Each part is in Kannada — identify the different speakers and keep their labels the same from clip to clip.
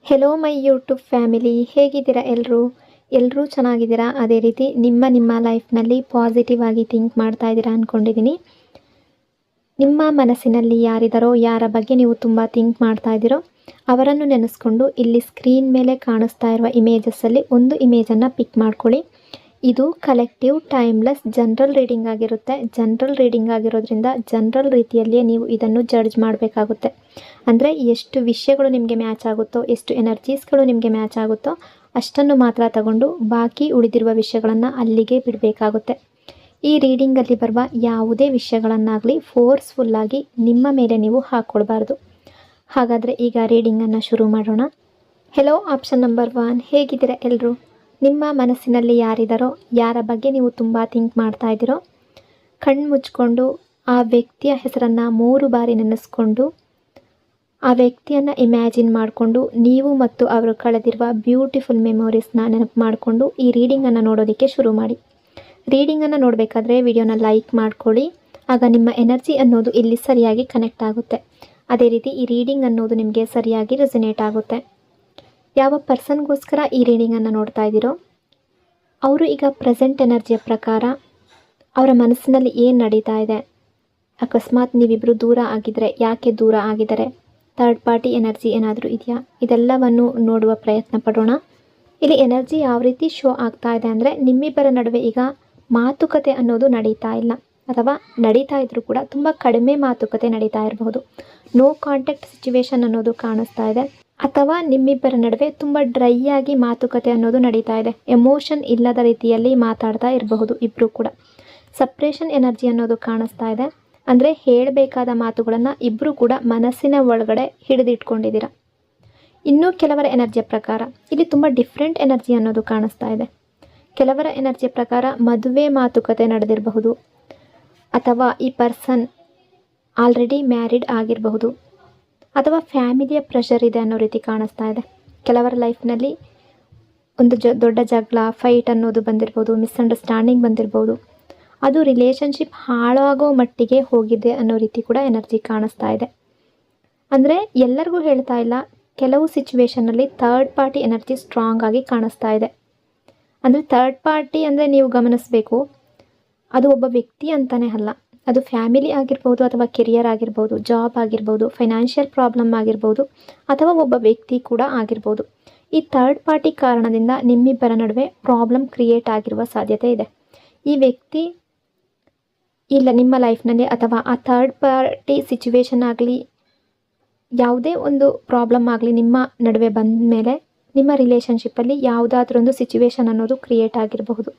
Speaker 1: ಹೆಲೋ ಮೈ ಯೂಟ್ಯೂಬ್ ಫ್ಯಾಮಿಲಿ, ಹೇಗಿದ್ದೀರಾ ಎಲ್ಲರೂ ಚೆನ್ನಾಗಿದ್ದೀರಾ? ಅದೇ ರೀತಿ ನಿಮ್ಮ ಲೈಫ್ನಲ್ಲಿ ಪಾಸಿಟಿವ್ ಆಗಿ ಥಿಂಕ್ ಮಾಡ್ತಾ ಇದ್ದೀರಾ ಅಂದ್ಕೊಂಡಿದ್ದೀನಿ. ನಿಮ್ಮ ಮನಸ್ಸಿನಲ್ಲಿ ಯಾರಿದ್ದಾರೋ, ಯಾರ ಬಗ್ಗೆ ನೀವು ತುಂಬ ಥಿಂಕ್ ಮಾಡ್ತಾ ಇದ್ದೀರೋ ಅವರನ್ನು ನೆನೆಸ್ಕೊಂಡು ಇಲ್ಲಿ ಸ್ಕ್ರೀನ್ ಮೇಲೆ ಕಾಣಿಸ್ತಾ ಇರುವ ಇಮೇಜಸ್ಸಲ್ಲಿ ಒಂದು ಇಮೇಜನ್ನು ಪಿಕ್ ಮಾಡ್ಕೊಳ್ಳಿ. ಇದು ಕಲೆಕ್ಟಿವ್ ಟೈಮ್ಲೆಸ್ ಜನರಲ್ ರೀಡಿಂಗ್ ಆಗಿರುತ್ತೆ. ಜನರಲ್ ರೀಡಿಂಗ್ ಆಗಿರೋದ್ರಿಂದ ಜನರಲ್ ರೀತಿಯಲ್ಲಿಯೇ ನೀವು ಇದನ್ನು ಜಡ್ಜ್ ಮಾಡಬೇಕಾಗುತ್ತೆ. ಅಂದರೆ ಎಷ್ಟು ವಿಷಯಗಳು ನಿಮಗೆ ಮ್ಯಾಚ್ ಆಗುತ್ತೋ, ಎಷ್ಟು ಎನರ್ಜೀಸ್ಗಳು ನಿಮಗೆ ಮ್ಯಾಚ್ ಆಗುತ್ತೋ ಅಷ್ಟನ್ನು ಮಾತ್ರ ತಗೊಂಡು ಬಾಕಿ ಉಳಿದಿರುವ ವಿಷಯಗಳನ್ನು ಅಲ್ಲಿಗೆ ಬಿಡಬೇಕಾಗುತ್ತೆ. ಈ ರೀಡಿಂಗಲ್ಲಿ ಬರುವ ಯಾವುದೇ ವಿಷಯಗಳನ್ನಾಗಲಿ ಫೋರ್ಸ್ಫುಲ್ಲಾಗಿ ನಿಮ್ಮ ಮೇಲೆ ನೀವು ಹಾಕ್ಕೊಳ್ಬಾರ್ದು. ಹಾಗಾದರೆ ಈಗ ರೀಡಿಂಗನ್ನು ಶುರು ಮಾಡೋಣ. ಹೆಲೋ ಆಪ್ಷನ್ ನಂಬರ್ 1, ಹೇಗಿದ್ದೀರಾ ಎಲ್ಲರೂ? ನಿಮ್ಮ ಮನಸ್ಸಿನಲ್ಲಿ ಯಾರಿದ್ದಾರೋ, ಯಾರ ಬಗ್ಗೆ ನೀವು ತುಂಬ ಥಿಂಕ್ ಮಾಡ್ತಾ ಇದ್ದೀರೋ ಕಣ್ಣು ಮುಚ್ಕೊಂಡು ಆ ವ್ಯಕ್ತಿಯ ಹೆಸರನ್ನು 3 ಬಾರಿ ನೆನೆಸ್ಕೊಂಡು ಆ ವ್ಯಕ್ತಿಯನ್ನು ಇಮ್ಯಾಜಿನ್ ಮಾಡಿಕೊಂಡು ನೀವು ಮತ್ತು ಅವರು ಕಳೆದಿರುವ ಬ್ಯೂಟಿಫುಲ್ ಮೆಮೊರೀಸ್ನ ನೆನಪು ಮಾಡಿಕೊಂಡು ಈ ರೀಡಿಂಗನ್ನು ನೋಡೋದಕ್ಕೆ ಶುರು ಮಾಡಿ. ರೀಡಿಂಗನ್ನು ನೋಡಬೇಕಾದ್ರೆ ವಿಡಿಯೋನ ಲೈಕ್ ಮಾಡ್ಕೊಳ್ಳಿ. ಆಗ ನಿಮ್ಮ ಎನರ್ಜಿ ಅನ್ನೋದು ಇಲ್ಲಿ ಸರಿಯಾಗಿ ಕನೆಕ್ಟ್ ಆಗುತ್ತೆ. ಅದೇ ರೀತಿ ಈ ರೀಡಿಂಗ್ ಅನ್ನೋದು ನಿಮಗೆ ಸರಿಯಾಗಿ ರೆಸೊನೇಟ್ ಆಗುತ್ತೆ. ಯಾವ ಪರ್ಸನ್ಗೋಸ್ಕರ ಈ ರೀಡಿಂಗನ್ನು ನೋಡ್ತಾ ಇದ್ದೀರೋ ಅವರು ಈಗ ಪ್ರೆಸೆಂಟ್ ಎನರ್ಜಿಯ ಪ್ರಕಾರ ಅವರ ಮನಸ್ಸಿನಲ್ಲಿ ಏನು ನಡೀತಾ ಇದೆ, ಅಕಸ್ಮಾತ್ ನೀವಿಬ್ಬರು ದೂರ ಆಗಿದ್ದರೆ ಯಾಕೆ ದೂರ ಆಗಿದ್ದಾರೆ, ಥರ್ಡ್ ಪಾರ್ಟಿ ಎನರ್ಜಿ ಏನಾದರೂ ಇದೆಯಾ, ಇದೆಲ್ಲವನ್ನು ನೋಡುವ ಪ್ರಯತ್ನ ಪಡೋಣ. ಇಲ್ಲಿ ಎನರ್ಜಿ ಯಾವ ರೀತಿ ಶೋ ಆಗ್ತಾ ಇದೆ ಅಂದರೆ ನಿಮ್ಮಿಬ್ಬರ ನಡುವೆ ಈಗ ಮಾತುಕತೆ ಅನ್ನೋದು ನಡೀತಾ ಇಲ್ಲ, ಅಥವಾ ನಡೀತಾ ಇದ್ರೂ ಕೂಡ ತುಂಬ ಕಡಿಮೆ ಮಾತುಕತೆ ನಡೀತಾ ಇರಬಹುದು. ನೋ ಕಾಂಟ್ಯಾಕ್ಟ್ ಸಿಚುವೇಶನ್ ಅನ್ನೋದು ಕಾಣಿಸ್ತಾ ಇದೆ, ಅಥವಾ ನಿಮ್ಮಿಬ್ಬರ ನಡುವೆ ತುಂಬ ಡ್ರೈ ಆಗಿ ಮಾತುಕತೆ ಅನ್ನೋದು ನಡೀತಾ ಇದೆ. ಎಮೋಷನ್ ಇಲ್ಲದ ರೀತಿಯಲ್ಲಿ ಮಾತಾಡ್ತಾ ಇರಬಹುದು ಇಬ್ಬರು ಕೂಡ. ಸಪ್ರೇಷನ್ ಎನರ್ಜಿ ಅನ್ನೋದು ಕಾಣಿಸ್ತಾ ಇದೆ. ಅಂದರೆ ಹೇಳಬೇಕಾದ ಮಾತುಗಳನ್ನು ಇಬ್ಬರು ಕೂಡ ಮನಸ್ಸಿನ ಒಳಗಡೆ ಹಿಡಿದಿಟ್ಕೊಂಡಿದ್ದೀರ. ಇನ್ನೂ ಕೆಲವರ ಎನರ್ಜಿಯ ಪ್ರಕಾರ ಇಲ್ಲಿ ತುಂಬ ಡಿಫ್ರೆಂಟ್ ಎನರ್ಜಿ ಅನ್ನೋದು ಕಾಣಿಸ್ತಾ ಇದೆ. ಕೆಲವರ ಎನರ್ಜಿಯ ಪ್ರಕಾರ ಮದುವೆ ಮಾತುಕತೆ ನಡೆದಿರಬಹುದು, ಅಥವಾ ಈ ಪರ್ಸನ್ ಆಲ್ರೆಡಿ ಮ್ಯಾರಿಡ್ ಆಗಿರಬಹುದು, ಅಥವಾ ಫ್ಯಾಮಿಲಿಯ ಪ್ರೆಷರ್ ಇದೆ ಅನ್ನೋ ರೀತಿ ಕಾಣಿಸ್ತಾ ಇದೆ. ಕೆಲವರ ಲೈಫ್ನಲ್ಲಿ ಒಂದು ದೊಡ್ಡ ಜಗಳ, ಫೈಟ್ ಅನ್ನೋದು ಬಂದಿರ್ಬೋದು, ಮಿಸ್ಅಂಡರ್ಸ್ಟ್ಯಾಂಡಿಂಗ್ ಬಂದಿರ್ಬೋದು, ಅದು ರಿಲೇಷನ್ಶಿಪ್ ಹಾಳಾಗೋ ಮಟ್ಟಿಗೆ ಹೋಗಿದೆ ಅನ್ನೋ ರೀತಿ ಕೂಡ ಎನರ್ಜಿ ಕಾಣಿಸ್ತಾ ಇದೆ. ಅಂದರೆ ಎಲ್ಲರಿಗೂ ಹೇಳ್ತಾ ಇಲ್ಲ, ಕೆಲವು ಸಿಚುವೇಷನಲ್ಲಿ ಥರ್ಡ್ ಪಾರ್ಟಿ ಎನರ್ಜಿ ಸ್ಟ್ರಾಂಗ್ ಆಗಿ ಕಾಣಿಸ್ತಾ ಇದೆ. ಅಂದರೆ ಥರ್ಡ್ ಪಾರ್ಟಿ ಅಂದರೆ ನೀವು ಗಮನಿಸಬೇಕು, ಅದು ಒಬ್ಬ ವ್ಯಕ್ತಿ ಅಂತಲೇ ಅಲ್ಲ, ಅದು ಫ್ಯಾಮಿಲಿ ಆಗಿರ್ಬೋದು, ಅಥವಾ ಕೆರಿಯರ್ ಆಗಿರ್ಬೋದು, ಜಾಬ್ ಆಗಿರ್ಬೋದು, ಫೈನಾನ್ಷಿಯಲ್ ಪ್ರಾಬ್ಲಮ್ ಆಗಿರ್ಬೋದು, ಅಥವಾ ಒಬ್ಬ ವ್ಯಕ್ತಿ ಕೂಡ ಆಗಿರ್ಬೋದು. ಈ ಥರ್ಡ್ ಪಾರ್ಟಿ ಕಾರಣದಿಂದ ನಿಮ್ಮಿಬ್ಬರ ನಡುವೆ ಪ್ರಾಬ್ಲಮ್ ಕ್ರಿಯೇಟ್ ಆಗಿರುವ ಸಾಧ್ಯತೆ ಇದೆ. ಈ ವ್ಯಕ್ತಿ ಇಲ್ಲ ನಿಮ್ಮ ಲೈಫ್ನಲ್ಲಿ, ಅಥವಾ ಆ ಥರ್ಡ್ ಪಾರ್ಟಿ ಸಿಚುವೇಶನ್ ಆಗಲಿ, ಯಾವುದೇ ಒಂದು ಪ್ರಾಬ್ಲಮ್ ಆಗಲಿ ನಿಮ್ಮ ನಡುವೆ ಬಂದ ಮೇಲೆ ನಿಮ್ಮ ರಿಲೇಷನ್ಶಿಪ್ಪಲ್ಲಿ ಯಾವುದಾದ್ರೂ ಒಂದು ಸಿಚುವೇಶನ್ ಅನ್ನೋದು ಕ್ರಿಯೇಟ್ ಆಗಿರಬಹುದು.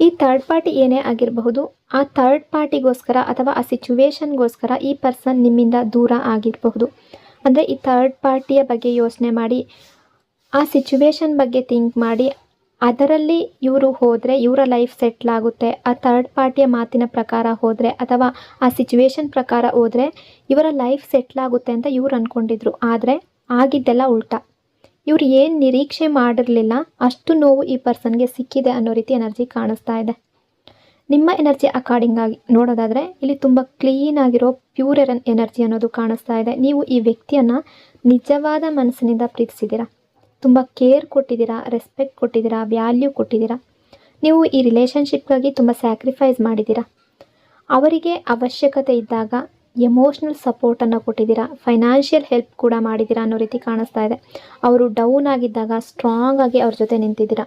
Speaker 1: ಈ ಥರ್ಡ್ ಪಾರ್ಟಿ ಏನೇ ಆಗಿರಬಹುದು, ಆ ಥರ್ಡ್ ಪಾರ್ಟಿಗೋಸ್ಕರ ಅಥವಾ ಆ ಸಿಚುವೇಶನ್ಗೋಸ್ಕರ ಈ ಪರ್ಸನ್ ನಿಮ್ಮಿಂದ ದೂರ ಆಗಿರಬಹುದು. ಅಂದರೆ ಈ ಥರ್ಡ್ ಪಾರ್ಟಿಯ ಬಗ್ಗೆ ಯೋಚನೆ ಮಾಡಿ, ಆ ಸಿಚುವೇಶನ್ ಬಗ್ಗೆ ಥಿಂಕ್ ಮಾಡಿ, ಅದರಲ್ಲಿ ಇವರು ಹೋದರೆ ಇವರ ಲೈಫ್ ಸೆಟ್ಲ್ ಆಗುತ್ತೆ, ಆ ಥರ್ಡ್ ಪಾರ್ಟಿಯ ಮಾತಿನ ಪ್ರಕಾರ ಹೋದರೆ, ಅಥವಾ ಆ ಸಿಚುವೇಶನ್ ಪ್ರಕಾರ ಹೋದರೆ ಇವರ ಲೈಫ್ ಸೆಟ್ಲ್ ಆಗುತ್ತೆ ಅಂತ ಇವ್ರು ಅಂದ್ಕೊಂಡಿದ್ರು. ಆದರೆ ಆಗಿದ್ದೆಲ್ಲ ಉಲ್ಟಾ. ಇವ್ರು ಏನು ನಿರೀಕ್ಷೆ ಮಾಡಿರಲಿಲ್ಲ ಅಷ್ಟು ನೋವು ಈ ಪರ್ಸನ್ಗೆ ಸಿಕ್ಕಿದೆ ಅನ್ನೋ ರೀತಿ ಎನರ್ಜಿ ಕಾಣಿಸ್ತಾ ಇದೆ. ನಿಮ್ಮ ಎನರ್ಜಿ ಅಕಾರ್ಡಿಂಗ್ ಆಗಿ ನೋಡೋದಾದರೆ ಇಲ್ಲಿ ತುಂಬ ಕ್ಲೀನ್ ಆಗಿರೋ ಪ್ಯೂರ್ ಎನರ್ಜಿ ಅನ್ನೋದು ಕಾಣಿಸ್ತಾ ಇದೆ. ನೀವು ಈ ವ್ಯಕ್ತಿಯನ್ನು ನಿಜವಾದ ಮನಸ್ಸಿನಿಂದ ಪ್ರೀತಿಸಿದ್ದೀರಾ, ತುಂಬ ಕೇರ್ ಕೊಟ್ಟಿದ್ದೀರಾ, ರೆಸ್ಪೆಕ್ಟ್ ಕೊಟ್ಟಿದ್ದೀರಾ, ವ್ಯಾಲ್ಯೂ ಕೊಟ್ಟಿದ್ದೀರಾ. ನೀವು ಈ ರಿಲೇಷನ್ಶಿಪ್ಗಾಗಿ ತುಂಬ ಸ್ಯಾಕ್ರಿಫೈಸ್ ಮಾಡಿದ್ದೀರಾ. ಅವರಿಗೆ ಅವಶ್ಯಕತೆ ಇದ್ದಾಗ ಎಮೋಷ್ನಲ್ ಸಪೋರ್ಟನ್ನು ಕೊಟ್ಟಿದ್ದೀರಾ, ಫೈನಾನ್ಷಿಯಲ್ ಹೆಲ್ಪ್ ಕೂಡ ಮಾಡಿದ್ದೀರಾ ಅನ್ನೋ ರೀತಿ ಕಾಣಿಸ್ತಾ ಇದೆ. ಅವರು ಡೌನ್ ಆಗಿದ್ದಾಗ ಸ್ಟ್ರಾಂಗ್ ಆಗಿ ಅವ್ರ ಜೊತೆ ನಿಂತಿದ್ದೀರಾ.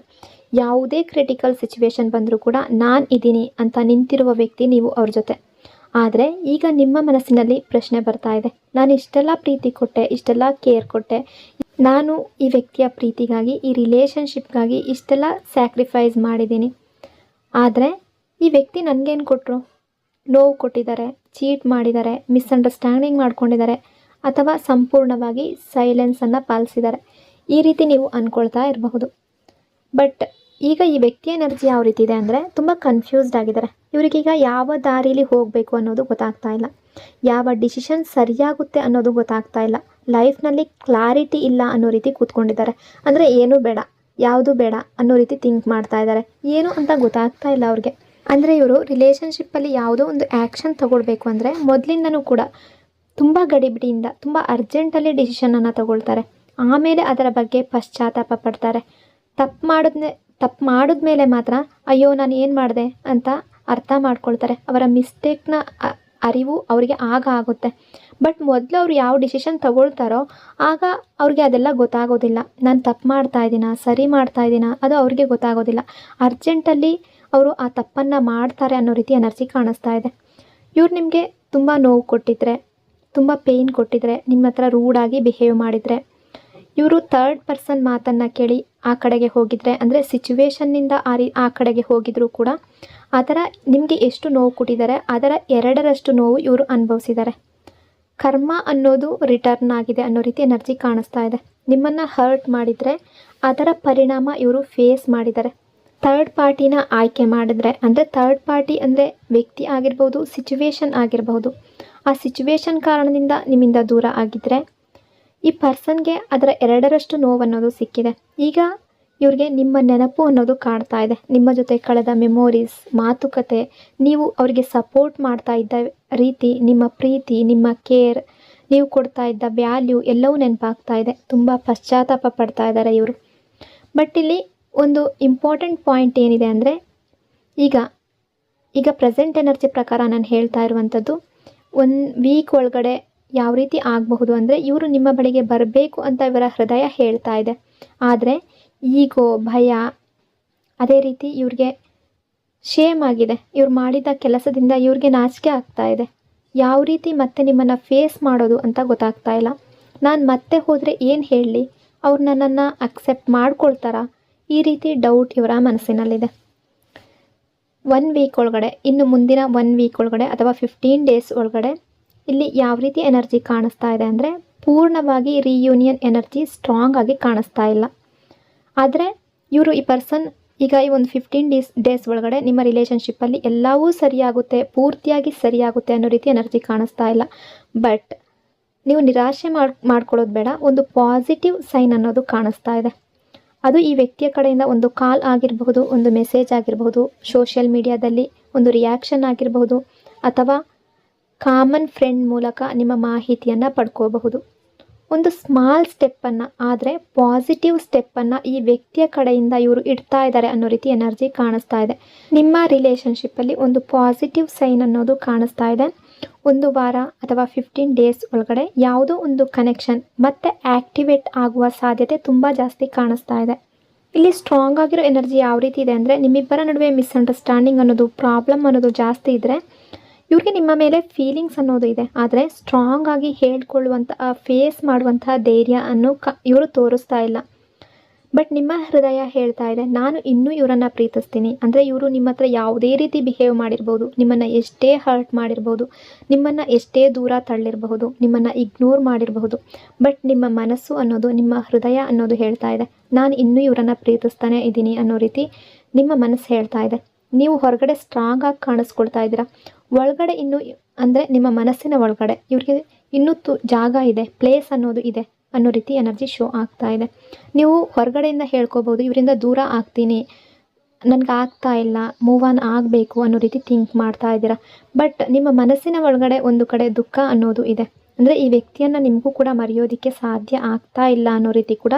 Speaker 1: ಯಾವುದೇ ಕ್ರಿಟಿಕಲ್ ಸಿಚುವೇಶನ್ ಬಂದರೂ ಕೂಡ ನಾನು ಇದ್ದೀನಿ ಅಂತ ನಿಂತಿರುವ ವ್ಯಕ್ತಿ ನೀವು ಅವ್ರ ಜೊತೆ. ಆದರೆ ಈಗ ನಿಮ್ಮ ಮನಸ್ಸಿನಲ್ಲಿ ಪ್ರಶ್ನೆ ಬರ್ತಾ ಇದೆ, ನಾನು ಇಷ್ಟೆಲ್ಲ ಪ್ರೀತಿ ಕೊಟ್ಟೆ, ಇಷ್ಟೆಲ್ಲ ಕೇರ್ ಕೊಟ್ಟೆ, ನಾನು ಈ ವ್ಯಕ್ತಿಯ ಪ್ರೀತಿಗಾಗಿ, ಈ ರಿಲೇಷನ್ಶಿಪ್ಗಾಗಿ ಇಷ್ಟೆಲ್ಲ ಸ್ಯಾಕ್ರಿಫೈಸ್ ಮಾಡಿದ್ದೀನಿ, ಆದರೆ ಈ ವ್ಯಕ್ತಿ ನನಗೇನು ಕೊಟ್ಟರು? ನೋವು ಕೊಟ್ಟಿದ್ದಾರೆ, ಚೀಟ್ ಮಾಡಿದ್ದಾರೆ, ಮಿಸ್ಅಂಡರ್ಸ್ಟ್ಯಾಂಡಿಂಗ್ ಮಾಡ್ಕೊಂಡಿದ್ದಾರೆ, ಅಥವಾ ಸಂಪೂರ್ಣವಾಗಿ ಸೈಲೆನ್ಸನ್ನು ಪಾಲಿಸಿದ್ದಾರೆ. ಈ ರೀತಿ ನೀವು ಅಂದ್ಕೊಳ್ತಾ ಇರಬಹುದು. ಬಟ್ ಈಗ ಈ ವ್ಯಕ್ತಿಯ ಎನರ್ಜಿ ಯಾವ ರೀತಿ ಇದೆ ಅಂದರೆ ತುಂಬ ಕನ್ಫ್ಯೂಸ್ಡ್ ಆಗಿದ್ದಾರೆ. ಇವರಿಗೀಗ ಯಾವ ದಾರಿಲಿ ಹೋಗಬೇಕು ಅನ್ನೋದು ಗೊತ್ತಾಗ್ತಾ ಇಲ್ಲ, ಯಾವ ಡಿಸಿಷನ್ ಸರಿಯಾಗುತ್ತೆ ಅನ್ನೋದು ಗೊತ್ತಾಗ್ತಾ ಇಲ್ಲ, ಲೈಫ್ನಲ್ಲಿ ಕ್ಲಾರಿಟಿ ಇಲ್ಲ ಅನ್ನೋ ರೀತಿ ಕೂತ್ಕೊಂಡಿದ್ದಾರೆ. ಅಂದರೆ ಏನೂ ಬೇಡ, ಯಾವುದು ಬೇಡ ಅನ್ನೋ ರೀತಿ ಥಿಂಕ್ ಮಾಡ್ತಾ ಇದ್ದಾರೆ. ಏನು ಅಂತ ಗೊತ್ತಾಗ್ತಾ ಇಲ್ಲ ಅವ್ರಿಗೆ. ಅಂದರೆ ಇವರು ರಿಲೇಷನ್ಶಿಪ್ಪಲ್ಲಿ ಯಾವುದೋ ಒಂದು ಆ್ಯಕ್ಷನ್ ತಗೊಳ್ಬೇಕು ಅಂದರೆ ಮೊದಲಿಂದನೂ ಕೂಡ ತುಂಬ ಗಡಿಬಿಡಿಯಿಂದ, ತುಂಬ ಅರ್ಜೆಂಟಲ್ಲಿ ಡಿಸಿಷನನ್ನು ತಗೊಳ್ತಾರೆ. ಆಮೇಲೆ ಅದರ ಬಗ್ಗೆ ಪಶ್ಚಾತ್ತಾಪ ಪಡ್ತಾರೆ. ತಪ್ಪು ಮಾಡಿದ್ಮೇಲೆ ಮಾತ್ರ ಅಯ್ಯೋ ನಾನು ಏನು ಮಾಡಿದೆ ಅಂತ ಅರ್ಥ ಮಾಡ್ಕೊಳ್ತಾರೆ. ಅವರ ಮಿಸ್ಟೇಕ್ನ ಅರಿವು ಅವರಿಗೆ ಆಗುತ್ತೆ. ಬಟ್ ಮೊದಲು ಅವ್ರು ಯಾವ ಡಿಸಿಷನ್ ತಗೊಳ್ತಾರೋ ಆಗ ಅವ್ರಿಗೆ ಅದೆಲ್ಲ ಗೊತ್ತಾಗೋದಿಲ್ಲ. ನಾನು ತಪ್ಪು ಮಾಡ್ತಾ ಇದ್ದೀನಾ, ಸರಿ ಮಾಡ್ತಾ ಇದ್ದೀನಾ, ಅದು ಅವ್ರಿಗೆ ಗೊತ್ತಾಗೋದಿಲ್ಲ. ಅರ್ಜೆಂಟಲ್ಲಿ ಅವರು ಆ ತಪ್ಪನ್ನು ಮಾಡ್ತಾರೆ ಅನ್ನೋ ರೀತಿ ಎನರ್ಜಿ ಕಾಣಿಸ್ತಾ ಇದೆ. ಇವ್ರು ನಿಮಗೆ ತುಂಬ ನೋವು ಕೊಟ್ಟಿದ್ರೆ, ತುಂಬ ಪೇಯ್ನ್ ಕೊಟ್ಟಿದ್ರೆ, ನಿಮ್ಮ ಹತ್ರ ರೂಡಾಗಿ ಬಿಹೇವ್ ಮಾಡಿದರೆ, ಇವರು ಥರ್ಡ್ ಪರ್ಸನ್ ಮಾತನ್ನು ಕೇಳಿ ಆ ಕಡೆಗೆ ಹೋಗಿದ್ರೆ, ಅಂದರೆ ಸಿಚುವೇಶನ್ನಿಂದ ಆ ಕಡೆಗೆ ಹೋಗಿದ್ರು ಕೂಡ ಆ ಥರ ನಿಮಗೆ ಎಷ್ಟು ನೋವು ಕೊಟ್ಟಿದ್ದಾರೆ ಅದರ 2ರಷ್ಟು ನೋವು ಇವರು ಅನುಭವಿಸಿದ್ದಾರೆ. ಕರ್ಮ ಅನ್ನೋದು ರಿಟರ್ನ್ ಆಗಿದೆ ಅನ್ನೋ ರೀತಿ ಎನರ್ಜಿ ಕಾಣಿಸ್ತಾ ಇದೆ. ನಿಮ್ಮನ್ನು ಹರ್ಟ್ ಮಾಡಿದರೆ ಅದರ ಪರಿಣಾಮ ಇವರು ಫೇಸ್ ಮಾಡಿದ್ದಾರೆ. ಥರ್ಡ್ ಪಾರ್ಟಿನ ಆಯ್ಕೆ ಮಾಡಿದ್ರೆ, ಅಂದರೆ ಥರ್ಡ್ ಪಾರ್ಟಿ ಅಂದರೆ ವ್ಯಕ್ತಿ ಆಗಿರ್ಬೋದು, ಸಿಚುವೇಶನ್ ಆಗಿರಬಹುದು. ಆ ಸಿಚುವೇಶನ್ ಕಾರಣದಿಂದ ನಿಮ್ಮಿಂದ ದೂರ ಆಗಿದ್ದರೆ ಈ ಪರ್ಸನ್ಗೆ ಅದರ 2ರಷ್ಟು ನೋವು ಅನ್ನೋದು ಸಿಕ್ಕಿದೆ. ಈಗ ಇವ್ರಿಗೆ ನಿಮ್ಮ ನೆನಪು ಅನ್ನೋದು ಕಾಡ್ತಾ ಇದೆ. ನಿಮ್ಮ ಜೊತೆ ಕಳೆದ ಮೆಮೊರೀಸ್, ಮಾತುಕತೆ, ನೀವು ಅವರಿಗೆ ಸಪೋರ್ಟ್ ಮಾಡ್ತಾ ಇದ್ದ ರೀತಿ, ನಿಮ್ಮ ಪ್ರೀತಿ, ನಿಮ್ಮ ಕೇರ್, ನೀವು ಕೊಡ್ತಾ ಇದ್ದ ವ್ಯಾಲ್ಯೂ ಎಲ್ಲವೂ ನೆನಪಾಗ್ತಾ ಇದೆ. ತುಂಬ ಪಶ್ಚಾತ್ತಾಪ ಪಡ್ತಾ ಇದ್ದಾರೆ ಇವರು. ಬಟ್ ಇಲ್ಲಿ ಒಂದು ಇಂಪಾರ್ಟೆಂಟ್ ಪಾಯಿಂಟ್ ಏನಿದೆ ಅಂದರೆ, ಈಗ ಪ್ರೆಸೆಂಟ್ ಎನರ್ಜಿ ಪ್ರಕಾರ ನಾನು ಹೇಳ್ತಾ ಇರುವಂಥದ್ದು 1 ವೀಕ್ ಒಳಗಡೆ ಯಾವ ರೀತಿ ಆಗಬಹುದು ಅಂದರೆ, ಇವರು ನಿಮ್ಮ ಬಳಿಗೆ ಬರಬೇಕು ಅಂತ ಇವರ ಹೃದಯ ಹೇಳ್ತಾ ಇದೆ. ಆದರೆ ಈಗೋ, ಭಯ, ಅದೇ ರೀತಿ ಇವ್ರಿಗೆ ಶೇಮ್ ಆಗಿದೆ. ಇವ್ರು ಮಾಡಿದ ಕೆಲಸದಿಂದ ಇವ್ರಿಗೆ ನಾಚಿಕೆ ಆಗ್ತಾ ಇದೆ. ಯಾವ ರೀತಿ ಮತ್ತೆ ನಿಮ್ಮನ್ನು ಫೇಸ್ ಮಾಡೋದು ಅಂತ ಗೊತ್ತಾಗ್ತಾ ಇಲ್ಲ. ನಾನು ಮತ್ತೆ ಹೋದರೆ ಏನು ಹೇಳಲಿ, ಅವ್ರು ನನ್ನನ್ನು ಅಕ್ಸೆಪ್ಟ್ ಮಾಡ್ಕೊಳ್ತಾರಾ, ಈ ರೀತಿ ಡೌಟ್ ಇವರ ಮನಸ್ಸಿನಲ್ಲಿದೆ. 1 ವೀಕ್ ಒಳಗಡೆ, ಇನ್ನು ಮುಂದಿನ 1 ವೀಕ್ ಒಳಗಡೆ ಅಥವಾ 15 ಡೇಸ್ ಒಳಗಡೆ ಇಲ್ಲಿ ಯಾವ ರೀತಿ ಎನರ್ಜಿ ಕಾಣಿಸ್ತಾ ಇದೆ ಅಂದರೆ, ಪೂರ್ಣವಾಗಿ ರಿಯೂನಿಯನ್ ಎನರ್ಜಿ ಸ್ಟ್ರಾಂಗ್ ಆಗಿ ಕಾಣಿಸ್ತಾ ಇಲ್ಲ. ಆದರೆ ಈ ಪರ್ಸನ್ ಈಗ ಈ ಒಂದು 15 ಡೇಸ್ ಒಳಗಡೆ ನಿಮ್ಮ ರಿಲೇಷನ್ಶಿಪ್ಪಲ್ಲಿ ಎಲ್ಲವೂ ಸರಿಯಾಗುತ್ತೆ, ಪೂರ್ತಿಯಾಗಿ ಸರಿಯಾಗುತ್ತೆ ಅನ್ನೋ ರೀತಿ ಎನರ್ಜಿ ಕಾಣಿಸ್ತಾ ಇಲ್ಲ. ಬಟ್ ನೀವು ನಿರಾಶೆ ಮಾಡ್ಕೊಳ್ಳೋದು ಬೇಡ. ಒಂದು ಪಾಸಿಟಿವ್ ಸೈನ್ ಅನ್ನೋದು ಕಾಣಿಸ್ತಾ ಇದೆ. ಅದು ಈ ವ್ಯಕ್ತಿಯ ಕಡೆಯಿಂದ ಒಂದು ಕಾಲ್ ಆಗಿರಬಹುದು, ಒಂದು ಮೆಸೇಜ್ ಆಗಿರಬಹುದು, ಸೋಷಿಯಲ್ ಮೀಡಿಯಾದಲ್ಲಿ ಒಂದು ರಿಯಾಕ್ಷನ್ ಆಗಿರಬಹುದು, ಅಥವಾ ಕಾಮನ್ ಫ್ರೆಂಡ್ ಮೂಲಕ ನಿಮ್ಮ ಮಾಹಿತಿಯನ್ನು ಪಡ್ಕೋಬಹುದು. ಒಂದು ಸ್ಮಾಲ್ ಸ್ಟೆಪ್ಪನ್ನು, ಆದರೆ ಪಾಸಿಟಿವ್ ಸ್ಟೆಪ್ಪನ್ನು ಈ ವ್ಯಕ್ತಿಯ ಕಡೆಯಿಂದ ಇವರು ಇಡ್ತಾ ಇದ್ದಾರೆ ಅನ್ನೋ ರೀತಿ ಎನರ್ಜಿ ಕಾಣಿಸ್ತಾ ಇದೆ. ನಿಮ್ಮ ರಿಲೇಷನ್ಶಿಪ್ಪಲ್ಲಿ ಒಂದು ಪಾಸಿಟಿವ್ ಸೈನ್ ಅನ್ನೋದು ಕಾಣಿಸ್ತಾ ಇದೆ. 1 ವಾರ ಅಥವಾ 15 ಡೇಸ್ ಒಳಗಡೆ ಯಾವುದೋ ಒಂದು ಕನೆಕ್ಷನ್ ಮತ್ತೆ ಆ್ಯಕ್ಟಿವೇಟ್ ಆಗುವ ಸಾಧ್ಯತೆ ತುಂಬ ಜಾಸ್ತಿ ಕಾಣಿಸ್ತಾ ಇದೆ. ಇಲ್ಲಿ ಸ್ಟ್ರಾಂಗ್ ಆಗಿರೋ ಎನರ್ಜಿ ಯಾವ ರೀತಿ ಇದೆ ಅಂದರೆ, ನಿಮ್ಮಿಬ್ಬರ ನಡುವೆ ಮಿಸ್ಅಂಡರ್ಸ್ಟ್ಯಾಂಡಿಂಗ್ ಅನ್ನೋದು, ಪ್ರಾಬ್ಲಮ್ ಅನ್ನೋದು ಜಾಸ್ತಿ ಇದ್ದರೆ ಇವ್ರಿಗೆ ನಿಮ್ಮ ಮೇಲೆ ಫೀಲಿಂಗ್ಸ್ ಅನ್ನೋದು ಇದೆ. ಆದರೆ ಸ್ಟ್ರಾಂಗ್ ಆಗಿ ಹೇಳ್ಕೊಳ್ಳುವಂಥ, ಫೇಸ್ ಮಾಡುವಂತಹ ಧೈರ್ಯ ಇವರು ತೋರಿಸ್ತಾ ಇಲ್ಲ. ಬಟ್ ನಿಮ್ಮ ಹೃದಯ ಹೇಳ್ತಾ ಇದೆ, ನಾನು ಇನ್ನೂ ಇವರನ್ನು ಪ್ರೀತಿಸ್ತೀನಿ. ಅಂದರೆ ಇವರು ನಿಮ್ಮ ಹತ್ರ ಯಾವುದೇ ರೀತಿ ಬಿಹೇವ್ ಮಾಡಿರ್ಬೋದು, ನಿಮ್ಮನ್ನು ಎಷ್ಟೇ ಹರ್ಟ್ ಮಾಡಿರ್ಬೋದು, ನಿಮ್ಮನ್ನು ಎಷ್ಟೇ ದೂರ ತಳ್ಳಿರಬಹುದು, ನಿಮ್ಮನ್ನು ಇಗ್ನೋರ್ ಮಾಡಿರಬಹುದು. ಬಟ್ ನಿಮ್ಮ ಮನಸ್ಸು ಅನ್ನೋದು, ನಿಮ್ಮ ಹೃದಯ ಅನ್ನೋದು ಹೇಳ್ತಾ ಇದೆ, ನಾನು ಇನ್ನೂ ಇವರನ್ನು ಪ್ರೀತಿಸ್ತಾನೆ ಇದ್ದೀನಿ ಅನ್ನೋ ರೀತಿ ನಿಮ್ಮ ಮನಸ್ಸು ಹೇಳ್ತಾ ಇದೆ. ನೀವು ಹೊರಗಡೆ ಸ್ಟ್ರಾಂಗ್ ಆಗಿ ಕಾಣಿಸ್ಕೊಳ್ತಾ ಇದ್ದೀರಾ. ಒಳಗಡೆ ಇನ್ನೂ, ಅಂದರೆ ನಿಮ್ಮ ಮನಸ್ಸಿನ ಒಳಗಡೆ ಇವ್ರಿಗೆ ಇನ್ನೂ ಜಾಗ ಇದೆ, ಪ್ಲೇಸ್ ಅನ್ನೋದು ಇದೆ ಅನ್ನೋ ರೀತಿ ಎನರ್ಜಿ ಶೋ ಆಗ್ತಾ ಇದೆ. ನೀವು ಹೊರಗಡೆಯಿಂದ ಹೇಳ್ಕೋಬೋದು, ಇವರಿಂದ ದೂರ ಆಗ್ತೀನಿ, ನನಗೆ ಆಗ್ತಾ ಇಲ್ಲ, ಮೂವ್ ಆನ್ ಆಗಬೇಕು ಅನ್ನೋ ರೀತಿ ಥಿಂಕ್ ಮಾಡ್ತಾ ಇದ್ದೀರಾ. ಬಟ್ ನಿಮ್ಮ ಮನಸ್ಸಿನ ಒಳಗಡೆ ಒಂದು ಕಡೆ ದುಃಖ ಅನ್ನೋದು ಇದೆ. ಅಂದರೆ ಈ ವ್ಯಕ್ತಿಯನ್ನು ನಿಮಗೂ ಕೂಡ ಮರೆಯೋದಕ್ಕೆ ಸಾಧ್ಯ ಆಗ್ತಾ ಇಲ್ಲ ಅನ್ನೋ ರೀತಿ ಕೂಡ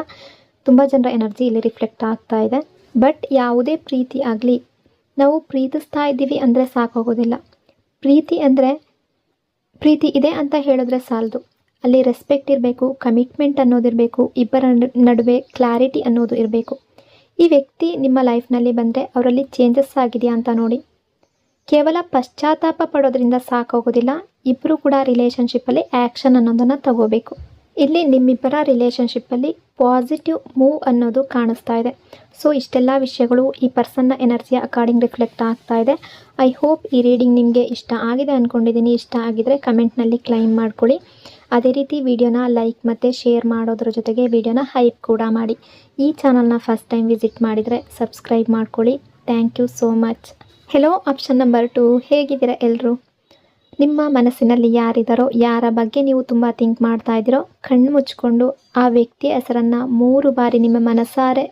Speaker 1: ತುಂಬ ಜನರ ಎನರ್ಜಿ ಇಲ್ಲಿ ರಿಫ್ಲೆಕ್ಟ್ ಆಗ್ತಾ ಇದೆ. ಬಟ್ ಯಾವುದೇ ಪ್ರೀತಿ ಆಗಲಿ, ನಾವು ಪ್ರೀತಿಸ್ತಾ ಇದ್ದೀವಿ ಅಂದರೆ ಸಾಕಾಗೋದಿಲ್ಲ. ಪ್ರೀತಿ ಇದೆ ಅಂತ ಹೇಳಿದ್ರೆ ಸಾಲದು. ಅಲ್ಲಿ ರೆಸ್ಪೆಕ್ಟ್ ಇರಬೇಕು, ಕಮಿಟ್ಮೆಂಟ್ ಅನ್ನೋದಿರಬೇಕು, ಇಬ್ಬರ ನಡುವೆ ಕ್ಲಾರಿಟಿ ಅನ್ನೋದು ಇರಬೇಕು. ಈ ವ್ಯಕ್ತಿ ನಿಮ್ಮ ಲೈಫ್ನಲ್ಲಿ ಬಂದರೆ ಅವರಲ್ಲಿ ಚೇಂಜಸ್ ಆಗಿದೆಯಾ ಅಂತ ನೋಡಿ. ಕೇವಲ ಪಶ್ಚಾತ್ತಾಪ ಪಡೋದ್ರಿಂದ ಸಾಕಾಗೋದಿಲ್ಲ, ಇಬ್ಬರು ಕೂಡ ರಿಲೇಷನ್ಶಿಪ್ಪಲ್ಲಿ ಆ್ಯಕ್ಷನ್ ಅನ್ನೋದನ್ನು ತಗೋಬೇಕು. ಇಲ್ಲಿ ನಿಮ್ಮಿಬ್ಬರ ರಿಲೇಷನ್ಶಿಪ್ಪಲ್ಲಿ ಪಾಸಿಟಿವ್ ಮೂವ್ ಅನ್ನೋದು ಕಾಣಿಸ್ತಾ ಇದೆ. ಸೊ ಇಷ್ಟೆಲ್ಲ ವಿಷಯಗಳು ಈ ಪರ್ಸನ್ನ ಎನರ್ಜಿಯ ಅಕಾರ್ಡಿಂಗ್ ರಿಫ್ಲೆಕ್ಟ್ ಆಗ್ತಾ ಇದೆ. ಐ ಹೋಪ್ ಈ ರೀಡಿಂಗ್ ನಿಮಗೆ ಇಷ್ಟ ಆಗಿದೆ ಅಂದ್ಕೊಂಡಿದ್ದೀನಿ. ಇಷ್ಟ ಆಗಿದರೆ ಕಮೆಂಟ್ನಲ್ಲಿ ಕ್ಲೈಮ್ ಮಾಡ್ಕೊಳ್ಳಿ. ಅದೇ ರೀತಿ ವಿಡಿಯೋನ ಲೈಕ್ ಮತ್ತು ಶೇರ್ ಮಾಡೋದ್ರ ಜೊತೆಗೆ ವಿಡಿಯೋನ ಹೈಪ್ ಕೂಡ ಮಾಡಿ. ಈ ಚಾನಲ್ನ ಫಸ್ಟ್ ಟೈಮ್ ವಿಸಿಟ್ ಮಾಡಿದರೆ ಸಬ್ಸ್ಕ್ರೈಬ್ ಮಾಡ್ಕೊಳ್ಳಿ. Thank you so much. Hello option number 2, ಹೇಗಿದ್ದೀರಾ ಎಲ್ಲರೂ? ನಿಮ್ಮ ಮನಸ್ಸಿನಲ್ಲಿ ಯಾರಿದ್ದಾರೋ, ಯಾರ ಬಗ್ಗೆ ನೀವು ತುಂಬ ಥಿಂಕ್ ಮಾಡ್ತಾ ಇದ್ದೀರೋ, ಕಣ್ಣು ಮುಚ್ಕೊಂಡು ಆ ವ್ಯಕ್ತಿಯ ಹೆಸರನ್ನು 3 ಬಾರಿ ನಿಮ್ಮ ಮನಸಾರೆ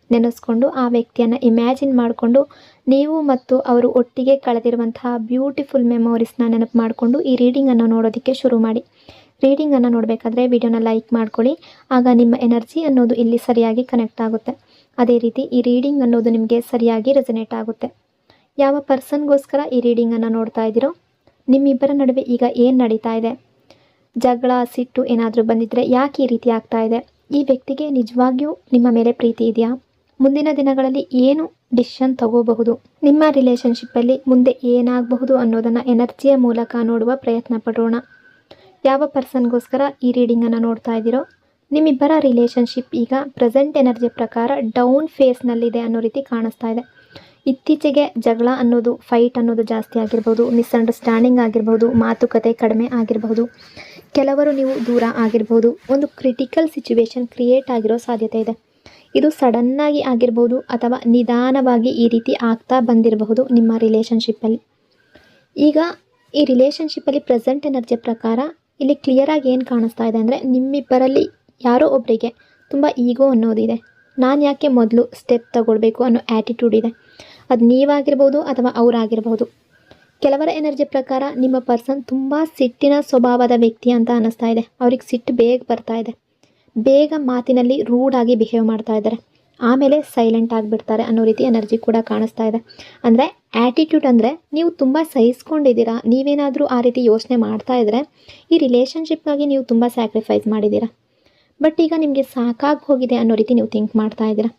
Speaker 1: ನೆನೆಸ್ಕೊಂಡು ಆ ವ್ಯಕ್ತಿಯನ್ನು ಇಮ್ಯಾಜಿನ್ ಮಾಡಿಕೊಂಡು ನೀವು ಮತ್ತು ಅವರು ಒಟ್ಟಿಗೆ ಕಳೆದಿರುವಂತಹ ಬ್ಯೂಟಿಫುಲ್ ಮೆಮೊರೀಸ್ನ ನೆನಪು ಮಾಡಿಕೊಂಡು ಈ ರೀಡಿಂಗನ್ನು ನೋಡೋದಕ್ಕೆ ಶುರು ಮಾಡಿ. ರೀಡಿಂಗನ್ನು ನೋಡಬೇಕಾದ್ರೆ ವಿಡಿಯೋನ ಲೈಕ್ ಮಾಡ್ಕೊಳ್ಳಿ. ಆಗ ನಿಮ್ಮ ಎನರ್ಜಿ ಅನ್ನೋದು ಇಲ್ಲಿ ಸರಿಯಾಗಿ ಕನೆಕ್ಟ್ ಆಗುತ್ತೆ. ಅದೇ ರೀತಿ ಈ ರೀಡಿಂಗ್ ಅನ್ನೋದು ನಿಮಗೆ ಸರಿಯಾಗಿ ರೆಸನೇಟ್ ಆಗುತ್ತೆ. ಯಾವ ಪರ್ಸನ್ಗೋಸ್ಕರ ಈ ರೀಡಿಂಗನ್ನು ನೋಡ್ತಾ ಇದ್ದೀರೋ, ನಿಮ್ಮಿಬ್ಬರ ನಡುವೆ ಈಗ ಏನು ನಡೀತಾ ಇದೆ, ಜಗಳ ಸಿಟ್ಟು ಏನಾದರೂ ಬಂದಿದ್ದರೆ ಯಾಕೆ ಈ ರೀತಿ ಆಗ್ತಾ ಇದೆ, ಈ ವ್ಯಕ್ತಿಗೆ ನಿಜವಾಗಿಯೂ ನಿಮ್ಮ ಮೇಲೆ ಪ್ರೀತಿ ಇದೆಯಾ, ಮುಂದಿನ ದಿನಗಳಲ್ಲಿ ಏನು ಡಿಸಿಷನ್ ತಗೋಬಹುದು, ನಿಮ್ಮ ರಿಲೇಷನ್ಶಿಪ್ಪಲ್ಲಿ ಮುಂದೆ ಏನಾಗಬಹುದು ಅನ್ನೋದನ್ನು ಎನರ್ಜಿಯ ಮೂಲಕ ನೋಡುವ ಪ್ರಯತ್ನ ಪಡೋಣ. ಯಾವ ಪರ್ಸನ್ಗೋಸ್ಕರ ಈ ರೀಡಿಂಗನ್ನು ನೋಡ್ತಾ ಇದ್ದೀರೋ, ನಿಮ್ಮಿಬ್ಬರ ರಿಲೇಷನ್ಶಿಪ್ ಈಗ ಪ್ರೆಸೆಂಟ್ ಎನರ್ಜಿ ಪ್ರಕಾರ ಡೌನ್ ಫೇಸ್ನಲ್ಲಿದೆ ಅನ್ನೋ ರೀತಿ ಕಾಣಿಸ್ತಾ ಇದೆ. ಇತ್ತೀಚೆಗೆ ಜಗಳ ಅನ್ನೋದು, ಫೈಟ್ ಅನ್ನೋದು ಜಾಸ್ತಿ ಆಗಿರ್ಬೋದು, ಮಿಸ್ಅಂಡರ್ಸ್ಟ್ಯಾಂಡಿಂಗ್ ಆಗಿರ್ಬೋದು, ಮಾತುಕತೆ ಕಡಿಮೆ ಆಗಿರಬಹುದು, ಕೆಲವರು ನೀವು ದೂರ ಆಗಿರ್ಬೋದು, ಒಂದು ಕ್ರಿಟಿಕಲ್ ಸಿಚುವೇಶನ್ ಕ್ರಿಯೇಟ್ ಆಗಿರೋ ಸಾಧ್ಯತೆ ಇದೆ. ಇದು ಸಡನ್ನಾಗಿ ಆಗಿರ್ಬೋದು ಅಥವಾ ನಿಧಾನವಾಗಿ ಈ ರೀತಿ ಆಗ್ತಾ ಬಂದಿರಬಹುದು ನಿಮ್ಮ ರಿಲೇಷನ್ಶಿಪ್ಪಲ್ಲಿ. ಈಗ ಈ ರಿಲೇಷನ್ಶಿಪ್ಪಲ್ಲಿ ಪ್ರೆಸೆಂಟ್ ಎನರ್ಜಿ ಪ್ರಕಾರ ಇಲ್ಲಿ ಕ್ಲಿಯರಾಗಿ ಏನು ಕಾಣಿಸ್ತಾ ಇದೆ ಅಂದರೆ, ನಿಮ್ಮಿಬ್ಬರಲ್ಲಿ ಯಾರೋ ಒಬ್ಬರಿಗೆ ತುಂಬ ಈಗೋ ಅನ್ನೋದಿದೆ. ನಾನು ಯಾಕೆ ಮೊದಲು ಸ್ಟೆಪ್ ತಗೊಳ್ಬೇಕು ಅನ್ನೋ ಆ್ಯಟಿಟ್ಯೂಡ್ ಇದೆ. ಅದು ನೀವಾಗಿರ್ಬೋದು ಅಥವಾ ಅವರಾಗಿರ್ಬೋದು. ಕೆಲವರ ಎನರ್ಜಿ ಪ್ರಕಾರ ನಿಮ್ಮ ಪರ್ಸನ್ ತುಂಬ ಸಿಟ್ಟಿನ ಸ್ವಭಾವದ ವ್ಯಕ್ತಿ ಅಂತ ಅನ್ನಿಸ್ತಾ ಇದೆ. ಅವ್ರಿಗೆ ಸಿಟ್ಟು ಬೇಗ ಬರ್ತಾ ಇದೆ, ಬೇಗ ಮಾತಿನಲ್ಲಿ ರೂಡಾಗಿ ಬಿಹೇವ್ ಮಾಡ್ತಾ ಇದ್ದಾರೆ, ಆಮೇಲೆ ಸೈಲೆಂಟ್ ಆಗಿಬಿಡ್ತಾರೆ ಅನ್ನೋ ರೀತಿ ಎನರ್ಜಿ ಕೂಡ ಕಾಣಿಸ್ತಾ ಇದೆ. ಅಂದರೆ ಆ್ಯಟಿಟ್ಯೂಡ್ ಅಂದರೆ ನೀವು ತುಂಬ ಸಹಿಸ್ಕೊಂಡಿದ್ದೀರಾ. ನೀವೇನಾದರೂ ಆ ರೀತಿ ಯೋಚನೆ ಮಾಡ್ತಾ ಇದ್ದರೆ ಈ ರಿಲೇಷನ್ಶಿಪ್ಗಾಗಿ ನೀವು ತುಂಬ ಸ್ಯಾಕ್ರಿಫೈಸ್ ಮಾಡಿದ್ದೀರಾ. ಬಟ್ ಈಗ ನಿಮಗೆ ಸಾಕಾಗಿ ಹೋಗಿದೆ ಅನ್ನೋ ರೀತಿ ನೀವು ಥಿಂಕ್ ಮಾಡ್ತಾ ಇದ್ದೀರಾ.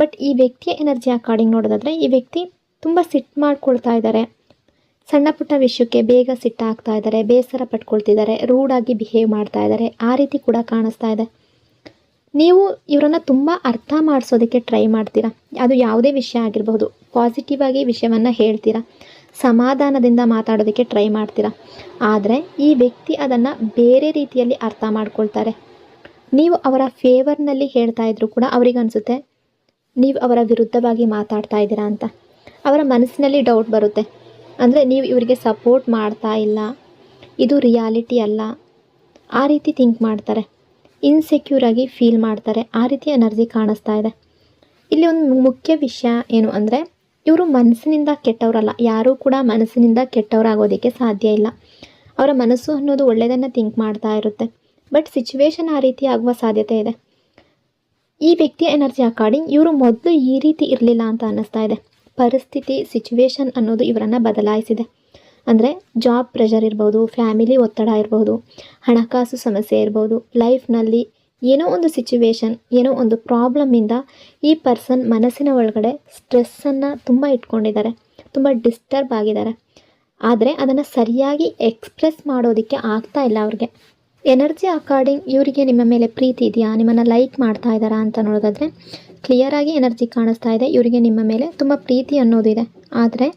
Speaker 1: ಬಟ್ ಈ ವ್ಯಕ್ತಿಯ ಎನರ್ಜಿ ಅಕಾರ್ಡಿಂಗ್ ನೋಡೋದಾದರೆ ಈ ವ್ಯಕ್ತಿ ತುಂಬ ಸಿಟ್ಟು ಮಾಡ್ಕೊಳ್ತಾ ಇದ್ದಾರೆ, ಸಣ್ಣ ಪುಟ್ಟ ವಿಷಯಕ್ಕೆ ಬೇಗ ಸಿಟ್ಟಾಗ್ತಾ ಇದ್ದಾರೆ, ಬೇಸರ ಪಟ್ಕೊಳ್ತಿದ್ದಾರೆ, ರೂಡಾಗಿ ಬಿಹೇವ್ ಮಾಡ್ತಾ ಇದ್ದಾರೆ, ಆ ರೀತಿ ಕೂಡ ಕಾಣಿಸ್ತಾ ಇದೆ. ನೀವು ಇವರನ್ನು ತುಂಬ ಅರ್ಥ ಮಾಡಿಸೋದಕ್ಕೆ ಟ್ರೈ ಮಾಡ್ತೀರಾ. ಅದು ಯಾವುದೇ ವಿಷಯ ಆಗಿರಬಹುದು, ಪಾಸಿಟಿವ್ ಆಗಿ ವಿಷಯವನ್ನು ಹೇಳ್ತೀರಾ, ಸಮಾಧಾನದಿಂದ ಮಾತಾಡೋದಕ್ಕೆ ಟ್ರೈ ಮಾಡ್ತೀರಾ. ಆದರೆ ಈ ವ್ಯಕ್ತಿ ಅದನ್ನು ಬೇರೆ ರೀತಿಯಲ್ಲಿ ಅರ್ಥ ಮಾಡ್ಕೊಳ್ತಾರೆ. ನೀವು ಅವರ ಫೇವರ್ನಲ್ಲಿ ಹೇಳ್ತಾ ಇದ್ರೂ ಕೂಡ ಅವರಿಗೆ ಅನಿಸುತ್ತೆ ನೀವು ಅವರ ವಿರುದ್ಧವಾಗಿ ಮಾತಾಡ್ತಾ ಇದ್ದೀರಾ ಅಂತ. ಅವರ ಮನಸ್ಸಿನಲ್ಲಿ ಡೌಟ್ ಬರುತ್ತೆ. ಅಂದರೆ ನೀವು ಇವರಿಗೆ ಸಪೋರ್ಟ್ ಮಾಡ್ತಾ ಇಲ್ಲ, ಇದು ರಿಯಾಲಿಟಿ ಅಲ್ಲ, ಆ ರೀತಿ ಥಿಂಕ್ ಮಾಡ್ತಾರೆ, ಇನ್ಸೆಕ್ಯೂರ್ ಆಗಿ ಫೀಲ್ ಮಾಡ್ತಾರೆ. ಆ ರೀತಿ ಎನರ್ಜಿ ಕಾಣಿಸ್ತಾ ಇದೆ. ಇಲ್ಲಿ ಒಂದು ಮುಖ್ಯ ವಿಷಯ ಏನು ಅಂದರೆ, ಇವರು ಮನಸ್ಸಿನಿಂದ ಕೆಟ್ಟವರಲ್ಲ. ಯಾರೂ ಕೂಡ ಮನಸ್ಸಿನಿಂದ ಕೆಟ್ಟವರಾಗೋದಕ್ಕೆ ಸಾಧ್ಯ ಇಲ್ಲ. ಅವರ ಮನಸ್ಸು ಅನ್ನೋದು ಒಳ್ಳೆಯದನ್ನು ಥಿಂಕ್ ಮಾಡ್ತಾ ಇರುತ್ತೆ. ಬಟ್ ಸಿಚುವೇಶನ್ ಆ ರೀತಿ ಆಗುವ ಸಾಧ್ಯತೆ ಇದೆ. ಈ ವ್ಯಕ್ತಿಯ ಎನರ್ಜಿ ಅಕಾರ್ಡಿಂಗ್ ಇವರು ಮೊದಲು ಈ ರೀತಿ ಇರಲಿಲ್ಲ ಅಂತ ಅನ್ನಿಸ್ತಾ ಇದೆ. ಪರಿಸ್ಥಿತಿ, ಸಿಚುವೇಶನ್ ಅನ್ನೋದು ಇವರನ್ನು ಬದಲಾಯಿಸಿದೆ. ಅಂದರೆ ಜಾಬ್ ಪ್ರೆಷರ್ ಇರ್ಬೋದು, ಫ್ಯಾಮಿಲಿ ಒತ್ತಡ ಇರ್ಬೋದು, ಹಣಕಾಸು ಸಮಸ್ಯೆ ಇರ್ಬೋದು, ಲೈಫ್ನಲ್ಲಿ ಏನೋ ಒಂದು ಸಿಚುವೇಶನ್, ಏನೋ ಒಂದು ಪ್ರಾಬ್ಲಮ್ಮಿಂದ ಈ ಪರ್ಸನ್ ಮನಸ್ಸಿನ ಒಳಗಡೆ ಸ್ಟ್ರೆಸ್ಸನ್ನು ತುಂಬ ಇಟ್ಕೊಂಡಿದ್ದಾರೆ, ತುಂಬ ಡಿಸ್ಟರ್ಬ್ ಆಗಿದ್ದಾರೆ. ಆದರೆ ಅದನ್ನು ಸರಿಯಾಗಿ ಎಕ್ಸ್ಪ್ರೆಸ್ ಮಾಡೋದಕ್ಕೆ ಆಗ್ತಾ ಇಲ್ಲ ಅವ್ರಿಗೆ. ಎನರ್ಜಿ ಅಕಾರ್ಡಿಂಗ್ ಇವರಿಗೆ ನಿಮ್ಮ ಮೇಲೆ ಪ್ರೀತಿ ಇದೆಯಾ, ನಿಮ್ಮನ್ನು ಲೈಕ್ ಮಾಡ್ತಾ ಇದ್ದಾರಾ ಅಂತ ನೋಡೋದಾದರೆ ಕ್ಲಿಯರಾಗಿ ಎನರ್ಜಿ ಕಾಣಿಸ್ತಾ ಇದೆ. ಇವರಿಗೆ ನಿಮ್ಮ ಮೇಲೆ ತುಂಬ ಪ್ರೀತಿ ಅನ್ನೋದಿದೆ. ಆದರೆ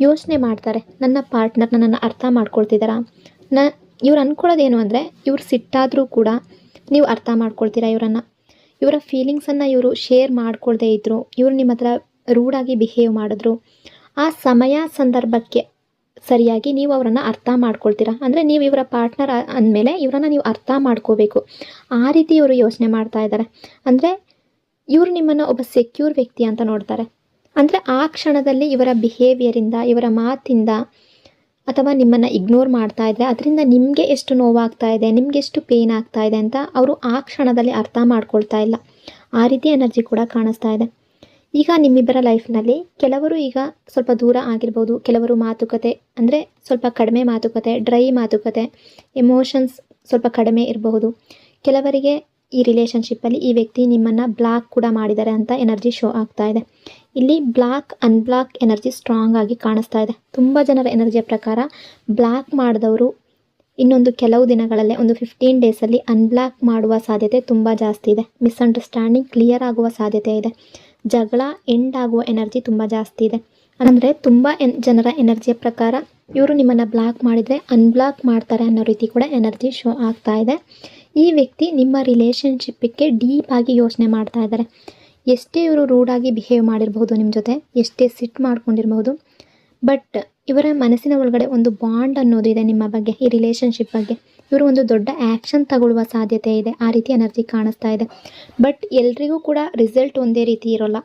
Speaker 1: ಯೋಚನೆ ಮಾಡ್ತಾರೆ, ನನ್ನ ಪಾರ್ಟ್ನರ್ ನನ್ನನ್ನು ಅರ್ಥ ಮಾಡ್ಕೊಳ್ತಿದ್ದಾರಾ. ಇವ್ರು ಅಂದ್ಕೊಳ್ಳೋದೇನು ಅಂದರೆ, ಇವ್ರು ಸಿಟ್ಟಾದರೂ ಕೂಡ ನೀವು ಅರ್ಥ ಮಾಡ್ಕೊಳ್ತೀರಾ ಇವರನ್ನು. ಇವರ ಫೀಲಿಂಗ್ಸನ್ನು ಇವರು ಶೇರ್ ಮಾಡ್ಕೊಳ್ದೇ ಇದ್ದರು, ಇವರು ನಿಮ್ಮ ಹತ್ರ ರೂಡಾಗಿ ಬಿಹೇವ್ ಮಾಡಿದ್ರು, ಆ ಸಮಯ ಸಂದರ್ಭಕ್ಕೆ ಸರಿಯಾಗಿ ನೀವು ಅವರನ್ನು ಅರ್ಥ ಮಾಡ್ಕೊಳ್ತೀರಾ. ಅಂದರೆ ನೀವು ಇವರ ಪಾರ್ಟ್ನರ್ ಅಂದಮೇಲೆ ಇವರನ್ನು ನೀವು ಅರ್ಥ ಮಾಡ್ಕೋಬೇಕು. ಆ ರೀತಿ ಇವರು ಯೋಚನೆ ಮಾಡ್ತಾ ಇದ್ದಾರೆ. ಅಂದರೆ ಇವರು ನಿಮ್ಮನ್ನು ಒಬ್ಬ ಸೆಕ್ಯೂರ್ ವ್ಯಕ್ತಿ ಅಂತ ನೋಡ್ತಾರೆ. ಅಂದರೆ ಆ ಕ್ಷಣದಲ್ಲಿ ಇವರ ಬಿಹೇವಿಯರಿಂದ, ಇವರ ಮಾತಿಂದ ಅಥವಾ ನಿಮ್ಮನ್ನು ಇಗ್ನೋರ್ ಮಾಡ್ತಾ ಇದ್ದರೆ ಅದರಿಂದ ನಿಮಗೆ ಎಷ್ಟು ನೋವಾಗ್ತಾ ಇದೆ, ನಿಮಗೆ ಎಷ್ಟು ಪೇನ್ ಆಗ್ತಾ ಇದೆ ಅಂತ ಅವರು ಆ ಕ್ಷಣದಲ್ಲಿ ಅರ್ಥ ಮಾಡ್ಕೊಳ್ತಾ ಇಲ್ಲ. ಆ ರೀತಿ ಎನರ್ಜಿ ಕೂಡ ಕಾಣಿಸ್ತಾ ಇದೆ. ಈಗ ನಿಮ್ಮಿಬ್ಬರ ಲೈಫ್ನಲ್ಲಿ ಕೆಲವರು ಈಗ ಸ್ವಲ್ಪ ದೂರ ಆಗಿರ್ಬೋದು, ಕೆಲವರು ಮಾತುಕತೆ ಅಂದರೆ ಸ್ವಲ್ಪ ಕಡಿಮೆ ಮಾತುಕತೆ, ಡ್ರೈ ಮಾತುಕತೆ, ಎಮೋಷನ್ಸ್ ಸ್ವಲ್ಪ ಕಡಿಮೆ ಇರಬಹುದು. ಕೆಲವರಿಗೆ ಈ ರಿಲೇಷನ್ಶಿಪ್ಪಲ್ಲಿ ಈ ವ್ಯಕ್ತಿ ನಿಮ್ಮನ್ನು ಬ್ಲಾಕ್ ಕೂಡ ಮಾಡಿದ್ದಾರೆ ಅಂತ ಎನರ್ಜಿ ಶೋ ಆಗ್ತಾ ಇದೆ. ಇಲ್ಲಿ ಬ್ಲಾಕ್ ಅನ್ಬ್ಲಾಕ್ ಎನರ್ಜಿ ಸ್ಟ್ರಾಂಗ್ ಆಗಿ ಕಾಣಿಸ್ತಾ ಇದೆ. ತುಂಬ ಜನರ ಎನರ್ಜಿಯ ಪ್ರಕಾರ ಬ್ಲಾಕ್ ಮಾಡಿದವರು ಇನ್ನೊಂದು ಕೆಲವು ದಿನಗಳಲ್ಲೇ, ಒಂದು 15 ಡೇಸಲ್ಲಿ ಅನ್ಬ್ಲಾಕ್ ಮಾಡುವ ಸಾಧ್ಯತೆ ತುಂಬ ಜಾಸ್ತಿ ಇದೆ. ಮಿಸ್ಅಂಡರ್ಸ್ಟ್ಯಾಂಡಿಂಗ್ ಕ್ಲಿಯರ್ ಆಗುವ ಸಾಧ್ಯತೆ ಇದೆ. ಜಗಳ ಎಂಡ್ ಆಗುವ ಎನರ್ಜಿ ತುಂಬ ಜಾಸ್ತಿ ಇದೆ. ಅಂದರೆ ತುಂಬ ಜನರ ಎನರ್ಜಿಯ ಪ್ರಕಾರ ಇವರು ನಿಮ್ಮನ್ನು ಬ್ಲಾಕ್ ಮಾಡಿದರೆ ಅನ್ಬ್ಲಾಕ್ ಮಾಡ್ತಾರೆ ಅನ್ನೋ ರೀತಿ ಕೂಡ ಎನರ್ಜಿ ಶೋ ಆಗ್ತಾ ಇದೆ. ಈ ವ್ಯಕ್ತಿ ನಿಮ್ಮ ರಿಲೇಷನ್ಶಿಪ್ಪಿಗೆ ಡೀಪ್ ಆಗಿ ಯೋಚನೆ ಮಾಡ್ತಾ ಇದ್ದಾರೆ. ಎಷ್ಟೇ ಇವರು ರೂಡಾಗಿ ಬಿಹೇವ್ ಮಾಡಿರಬಹುದು ನಿಮ್ಮ ಜೊತೆ, ಎಷ್ಟೇ ಸಿಟ್ಟು ಮಾಡ್ಕೊಂಡಿರಬಹುದು, ಬಟ್ ಇವರ ಮನಸ್ಸಿನ ಒಳಗಡೆ ಒಂದು ಬಾಂಡ್ ಅನ್ನೋದು ಇದೆ ನಿಮ್ಮ ಬಗ್ಗೆ, ಈ ರಿಲೇಷನ್ಶಿಪ್ ಬಗ್ಗೆ. ಇವರು ಒಂದು ದೊಡ್ಡ ಆ್ಯಕ್ಷನ್ ತಗೊಳ್ಳುವ ಸಾಧ್ಯತೆ ಇದೆ. ಆ ರೀತಿ ಎನರ್ಜಿ ಕಾಣಿಸ್ತಾ ಇದೆ. ಬಟ್ ಎಲ್ರಿಗೂ ಕೂಡ ರಿಸಲ್ಟ್ ಒಂದೇ ರೀತಿ ಇರೋಲ್ಲ.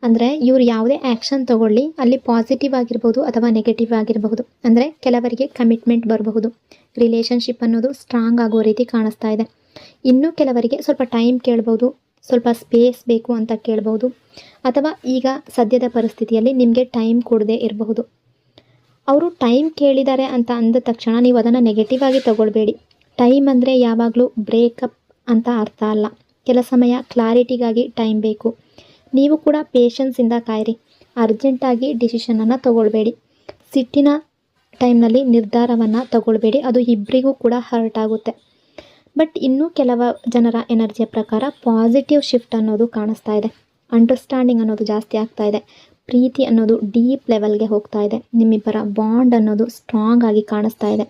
Speaker 1: ಅಂದರೆ ಇವರು ಯಾವುದೇ ಆ್ಯಕ್ಷನ್ ತಗೊಳ್ಳಿ ಅಲ್ಲಿ ಪಾಸಿಟಿವ್ ಆಗಿರ್ಬೋದು ಅಥವಾ ನೆಗೆಟಿವ್ ಆಗಿರಬಹುದು. ಅಂದರೆ ಕೆಲವರಿಗೆ ಕಮಿಟ್ಮೆಂಟ್ ಬರಬಹುದು, ರಿಲೇಷನ್ಶಿಪ್ ಅನ್ನೋದು ಸ್ಟ್ರಾಂಗ್ ಆಗೋ ರೀತಿ ಕಾಣಿಸ್ತಾ ಇದೆ. ಇನ್ನೂ ಕೆಲವರಿಗೆ ಸ್ವಲ್ಪ ಟೈಮ್ ಕೇಳ್ಬೋದು, ಸ್ವಲ್ಪ ಸ್ಪೇಸ್ ಬೇಕು ಅಂತ ಕೇಳ್ಬೋದು, ಅಥವಾ ಈಗ ಸದ್ಯದ ಪರಿಸ್ಥಿತಿಯಲ್ಲಿ ನಿಮಗೆ ಟೈಮ್ ಕೊಡದೇ ಇರಬಹುದು. ಅವರು ಟೈಮ್ ಕೇಳಿದ್ದಾರೆ ಅಂತ ಅಂದ ತಕ್ಷಣ ನೀವು ಅದನ್ನು ನೆಗೆಟಿವ್ ಆಗಿ ತಗೊಳ್ಬೇಡಿ. ಟೈಮ್ ಅಂದರೆ ಯಾವಾಗಲೂ ಬ್ರೇಕಪ್ ಅಂತ ಅರ್ಥ ಅಲ್ಲ. ಕೆಲ ಸಮಯ ಕ್ಲಾರಿಟಿಗಾಗಿ ಟೈಮ್ ಬೇಕು. ನೀವು ಕೂಡ ಪೇಷನ್ಸಿಂದ ಕಾಯಿರಿ. ಅರ್ಜೆಂಟಾಗಿ ಡಿಸಿಷನನ್ನು ತಗೊಳ್ಬೇಡಿ. ಸಿಟ್ಟಿನ ಟೈಮ್ನಲ್ಲಿ ನಿರ್ಧಾರವನ್ನು ತಗೊಳ್ಬೇಡಿ, ಅದು ಇಬ್ಬರಿಗೂ ಕೂಡ ಹರ್ಟ್ ಆಗುತ್ತೆ. ಬಟ್ ಇನ್ನೂ ಕೆಲವು ಜನರ ಎನರ್ಜಿಯ ಪ್ರಕಾರ ಪಾಸಿಟಿವ್ ಶಿಫ್ಟ್ ಅನ್ನೋದು ಕಾಣಿಸ್ತಾ ಇದೆ. ಅಂಡರ್ಸ್ಟ್ಯಾಂಡಿಂಗ್ ಅನ್ನೋದು ಜಾಸ್ತಿ ಆಗ್ತಾ ಇದೆ. ಪ್ರೀತಿ ಅನ್ನೋದು ಡೀಪ್ ಲೆವೆಲ್ಗೆ ಹೋಗ್ತಾ ಇದೆ. ನಿಮ್ಮಿಬ್ಬರ ಬಾಂಡ್ ಅನ್ನೋದು ಸ್ಟ್ರಾಂಗ್ ಆಗಿ ಕಾಣಿಸ್ತಾ ಇದೆ.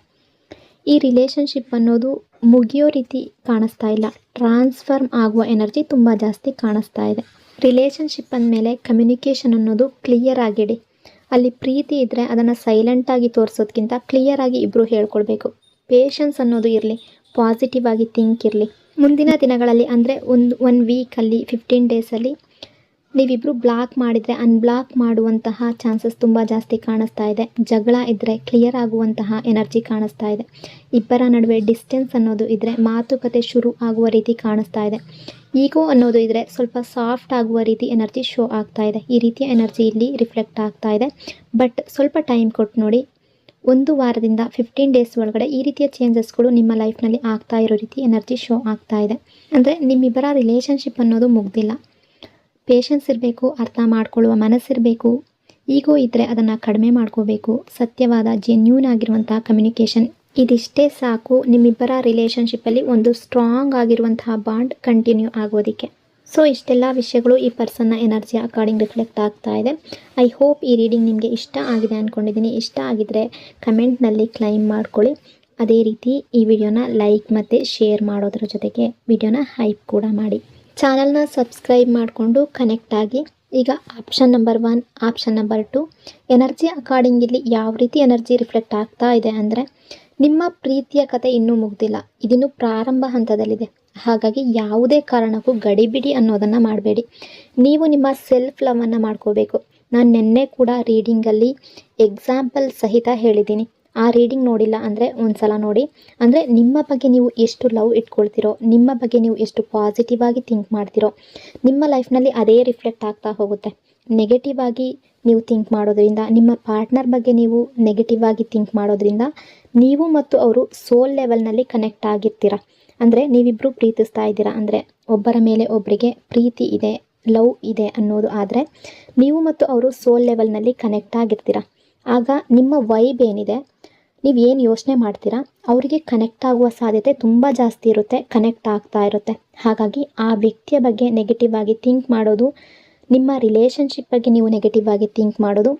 Speaker 1: ಈ ರಿಲೇಷನ್ಶಿಪ್ ಅನ್ನೋದು ಮುಗಿಯೋ ರೀತಿ ಕಾಣಿಸ್ತಾ ಇಲ್ಲ, ಟ್ರಾನ್ಸ್ಫರ್ಮ್ ಆಗುವ ಎನರ್ಜಿ ತುಂಬ ಜಾಸ್ತಿ ಕಾಣಿಸ್ತಾ ಇದೆ. ರಿಲೇಷನ್ಶಿಪ್ ಅಂದಮೇಲೆ ಕಮ್ಯುನಿಕೇಷನ್ ಅನ್ನೋದು ಕ್ಲಿಯರ್ ಆಗಿಡಿ. ಅಲ್ಲಿ ಪ್ರೀತಿ ಇದ್ದರೆ ಅದನ್ನು ಸೈಲೆಂಟಾಗಿ ತೋರಿಸೋದಕ್ಕಿಂತ ಕ್ಲಿಯರಾಗಿ ಇಬ್ಬರು ಹೇಳ್ಕೊಳ್ಬೇಕು. ಪೇಷನ್ಸ್ ಅನ್ನೋದು ಇರಲಿ, ಪಾಸಿಟಿವ್ ಆಗಿ ಥಿಂಕ್ ಇರಲಿ. ಮುಂದಿನ ದಿನಗಳಲ್ಲಿ ಅಂದರೆ ಒನ್ ವೀಕಲ್ಲಿ 15 ಡೇಸಲ್ಲಿ ನೀವಿಬ್ಬರು ಬ್ಲಾಕ್ ಮಾಡಿದರೆ ಅನ್ಬ್ಲಾಕ್ ಮಾಡುವಂತಹ ಚಾನ್ಸಸ್ ತುಂಬ ಜಾಸ್ತಿ ಕಾಣಿಸ್ತಾ ಇದೆ. ಜಗಳ ಇದ್ದರೆ ಕ್ಲಿಯರ್ ಆಗುವಂತಹ ಎನರ್ಜಿ ಕಾಣಿಸ್ತಾ ಇದೆ. ಇಬ್ಬರ ನಡುವೆ ಡಿಸ್ಟೆನ್ಸ್ ಅನ್ನೋದು ಇದ್ದರೆ ಮಾತುಕತೆ ಶುರು ಆಗುವ ರೀತಿ ಕಾಣಿಸ್ತಾ ಇದೆ. ಈಗೋ ಅನ್ನೋದು ಇದ್ದರೆ ಸ್ವಲ್ಪ ಸಾಫ್ಟ್ ಆಗುವ ರೀತಿ ಎನರ್ಜಿ ಶೋ ಆಗ್ತಾ ಇದೆ. ಈ ರೀತಿಯ ಎನರ್ಜಿ ಇಲ್ಲಿ ರಿಫ್ಲೆಕ್ಟ್ ಆಗ್ತಾ ಇದೆ. ಬಟ್ ಸ್ವಲ್ಪ ಟೈಮ್ ಕೊಟ್ಟು ನೋಡಿ. 1 ವಾರದಿಂದ 15 ಡೇಸ್ ಒಳಗಡೆ ಈ ರೀತಿಯ ಚೇಂಜಸ್ಗಳು ನಿಮ್ಮ ಲೈಫ್ನಲ್ಲಿ ಆಗ್ತಾ ಇರೋ ರೀತಿ ಎನರ್ಜಿ ಶೋ ಆಗ್ತಾ ಇದೆ. ಅಂದರೆ ನಿಮ್ಮಿಬ್ಬರ ರಿಲೇಷನ್ಶಿಪ್ ಅನ್ನೋದು ಮುಗ್ದಿಲ್ಲ. ಪೇಷನ್ಸ್ ಇರಬೇಕು, ಅರ್ಥ ಮಾಡ್ಕೊಳ್ಳುವ ಮನಸ್ಸಿರಬೇಕು. ಈಗೋ ಇದ್ದರೆ ಅದನ್ನು ಕಡಿಮೆ ಮಾಡ್ಕೋಬೇಕು. ಸತ್ಯವಾದ ಜೆನ್ಯೂನ್ ಆಗಿರುವಂತಹ ಕಮ್ಯುನಿಕೇಷನ್, ಇದಿಷ್ಟೇ ಸಾಕು ನಿಮ್ಮಿಬ್ಬರ ರಿಲೇಷನ್ಶಿಪ್ಪಲ್ಲಿ ಒಂದು ಸ್ಟ್ರಾಂಗ್ ಆಗಿರುವಂತಹ ಬಾಂಡ್ ಕಂಟಿನ್ಯೂ ಆಗೋದಕ್ಕೆ. ಸೊ ಇಷ್ಟೆಲ್ಲ ವಿಷಯಗಳು ಈ ಪರ್ಸನ್ನ ಎನರ್ಜಿ ಅಕಾರ್ಡಿಂಗ್ ರಿಫ್ಲೆಕ್ಟ್ ಆಗ್ತಾ ಇದೆ. ಐ ಹೋಪ್ ಈ ರೀಡಿಂಗ್ ನಿಮಗೆ ಇಷ್ಟ ಆಗಿದೆ ಅಂದ್ಕೊಂಡಿದ್ದೀನಿ. ಇಷ್ಟ ಆಗಿದ್ರೆ ಕಮೆಂಟ್ನಲ್ಲಿ ಕ್ಲೈಮ್ ಮಾಡ್ಕೊಳ್ಳಿ. ಅದೇ ರೀತಿ ಈ ವಿಡಿಯೋನ ಲೈಕ್ ಮತ್ತು ಶೇರ್ ಮಾಡೋದ್ರ ಜೊತೆಗೆ ವಿಡಿಯೋನ ಹೈಪ್ ಕೂಡ ಮಾಡಿ. ಚಾನಲ್ನ ಸಬ್ಸ್ಕ್ರೈಬ್ ಮಾಡಿಕೊಂಡು ಕನೆಕ್ಟ್ ಆಗಿ. ಈಗ option number 1, option number 2 energy according ಇಲ್ಲಿ ಯಾವ ರೀತಿ ಎನರ್ಜಿ ರಿಫ್ಲೆಕ್ಟ್ ಆಗ್ತಾ ಇದೆ ಅಂದರೆ, ನಿಮ್ಮ ಪ್ರೀತಿಯ ಕತೆ ಇನ್ನೂ ಮುಗ್ದಿಲ್ಲ, ಇದಿನ್ನೂ ಪ್ರಾರಂಭ ಹಂತದಲ್ಲಿದೆ. ಹಾಗಾಗಿ ಯಾವುದೇ ಕಾರಣಕ್ಕೂ ಗಡಿಬಿಡಿ ಅನ್ನೋದನ್ನು ಮಾಡಬೇಡಿ. ನೀವು ನಿಮ್ಮ ಸೆಲ್ಫ್ ಲವನ್ನು ಮಾಡ್ಕೋಬೇಕು. ನಾನು ನಿನ್ನೆ ಕೂಡ ರೀಡಿಂಗಲ್ಲಿ ಎಕ್ಸಾಂಪಲ್ ಸಹಿತ ಹೇಳಿದ್ದೀನಿ. ಆ ರೀಡಿಂಗ್ ನೋಡಿಲ್ಲ ಅಂದರೆ ಒಂದು ಸಲ ನೋಡಿ. ಅಂದರೆ ನಿಮ್ಮ ಬಗ್ಗೆ ನೀವು ಎಷ್ಟು ಲವ್ ಇಟ್ಕೊಳ್ತೀರೋ, ನಿಮ್ಮ ಬಗ್ಗೆ ನೀವು ಎಷ್ಟು ಪಾಸಿಟಿವ್ ಆಗಿ ಥಿಂಕ್ ಮಾಡ್ತೀರೋ, ನಿಮ್ಮ ಲೈಫ್ನಲ್ಲಿ ಅದೇ ರಿಫ್ಲೆಕ್ಟ್ ಆಗ್ತಾ ಹೋಗುತ್ತೆ. ನೆಗೆಟಿವ್ ಆಗಿ ನೀವು ಥಿಂಕ್ ಮಾಡೋದ್ರಿಂದ, ನಿಮ್ಮ ಪಾರ್ಟ್ನರ್ ಬಗ್ಗೆ ನೀವು ನೆಗೆಟಿವ್ ಆಗಿ ಥಿಂಕ್ ಮಾಡೋದ್ರಿಂದ ನೀವು ಮತ್ತು ಅವರು ಸೋಲ್ ಲೆವೆಲ್ನಲ್ಲಿ ಕನೆಕ್ಟ್ ಆಗಿರ್ತೀರ. ಅಂದರೆ ನೀವಿಬ್ಬರು ಪ್ರೀತಿಸ್ತಾ ಇದ್ದೀರಾ ಅಂದರೆ ಒಬ್ಬರ ಮೇಲೆ ಒಬ್ಬರಿಗೆ ಪ್ರೀತಿ ಇದೆ, ಲವ್ ಇದೆ ಅನ್ನೋದು ಆದರೆ ನೀವು ಮತ್ತು ಅವರು ಸೋಲ್ ಲೆವೆಲ್ನಲ್ಲಿ ಕನೆಕ್ಟ್ ಆಗಿರ್ತೀರ. ಆಗ ನಿಮ್ಮ ವೈಬ್ ಏನಿದೆ, ನೀವು ಏನು ಯೋಚನೆ ಮಾಡ್ತೀರಾ, ಅವರಿಗೆ ಕನೆಕ್ಟ್ ಆಗುವ ಸಾಧ್ಯತೆ ತುಂಬ ಜಾಸ್ತಿ ಇರುತ್ತೆ, ಕನೆಕ್ಟ್ ಆಗ್ತಾ ಇರುತ್ತೆ. ಹಾಗಾಗಿ ಆ ವ್ಯಕ್ತಿಯ ಬಗ್ಗೆ ನೆಗೆಟಿವ್ ಆಗಿ ಥಿಂಕ್ ಮಾಡೋದು, ನಿಮ್ಮ ರಿಲೇಷನ್ಶಿಪ್ ಬಗ್ಗೆ ನೀವು ನೆಗೆಟಿವ್ ಆಗಿ ಥಿಂಕ್ ಮಾಡೋದು,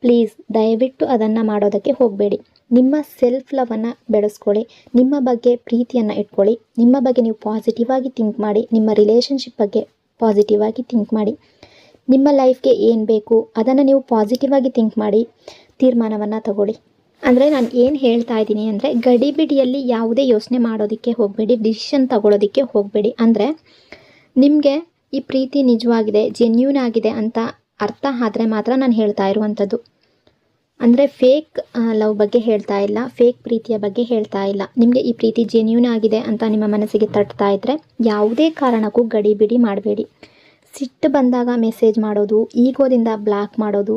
Speaker 1: ಪ್ಲೀಸ್ ದಯವಿಟ್ಟು ಅದನ್ನು ಮಾಡೋದಕ್ಕೆ ಹೋಗಬೇಡಿ. ನಿಮ್ಮ ಸೆಲ್ಫ್ ಲವನ್ನು ಬೆಳೆಸ್ಕೊಳ್ಳಿ, ನಿಮ್ಮ ಬಗ್ಗೆ ಪ್ರೀತಿಯನ್ನು ಇಟ್ಕೊಳ್ಳಿ, ನಿಮ್ಮ ಬಗ್ಗೆ ನೀವು ಪಾಸಿಟಿವ್ ಆಗಿ ಥಿಂಕ್ ಮಾಡಿ, ನಿಮ್ಮ ರಿಲೇಷನ್ಶಿಪ್ ಬಗ್ಗೆ ಪಾಸಿಟಿವ್ ಆಗಿ ಥಿಂಕ್ ಮಾಡಿ. ನಿಮ್ಮ ಲೈಫ್ಗೆ ಏನು ಬೇಕು ಅದನ್ನು ನೀವು ಪಾಸಿಟಿವ್ ಆಗಿ ಥಿಂಕ್ ಮಾಡಿ ತೀರ್ಮಾನವನ್ನು ತಗೊಳ್ಳಿ. ಅಂದರೆ ನಾನು ಏನು ಹೇಳ್ತಾ ಇದ್ದೀನಿ ಅಂದರೆ, ಗಡಿಬಿಡಿಯಲ್ಲಿ ಯಾವುದೇ ಯೋಚನೆ ಮಾಡೋದಕ್ಕೆ ಹೋಗಬೇಡಿ, ಡಿಸಿಷನ್ ತಗೊಳ್ಳೋದಕ್ಕೆ ಹೋಗಬೇಡಿ. ಅಂದರೆ ನಿಮಗೆ ಈ ಪ್ರೀತಿ ನಿಜವಾಗಿದೆ, ಜೆನ್ಯೂನ್ ಆಗಿದೆ ಅಂತ ಅರ್ಥ ಆದರೆ ಮಾತ್ರ ನಾನು ಹೇಳ್ತಾ ಇರುವಂಥದ್ದು. ಅಂದರೆ ಫೇಕ್ ಲವ್ ಬಗ್ಗೆ ಹೇಳ್ತಾ ಇಲ್ಲ, ಫೇಕ್ ಪ್ರೀತಿಯ ಬಗ್ಗೆ ಹೇಳ್ತಾ ಇಲ್ಲ. ನಿಮಗೆ ಈ ಪ್ರೀತಿ ಜೆನ್ಯೂನ್ ಆಗಿದೆ ಅಂತ ನಿಮ್ಮ ಮನಸ್ಸಿಗೆ ತಟ್ತಾ ಇದ್ದರೆ ಯಾವುದೇ ಕಾರಣಕ್ಕೂ ಗಡಿಬಿಡಿ ಮಾಡಬೇಡಿ. ಸಿಟ್ಟು ಬಂದಾಗ ಮೆಸೇಜ್ ಮಾಡೋದು, ಈಗೋದಿಂದ ಬ್ಲಾಕ್ ಮಾಡೋದು,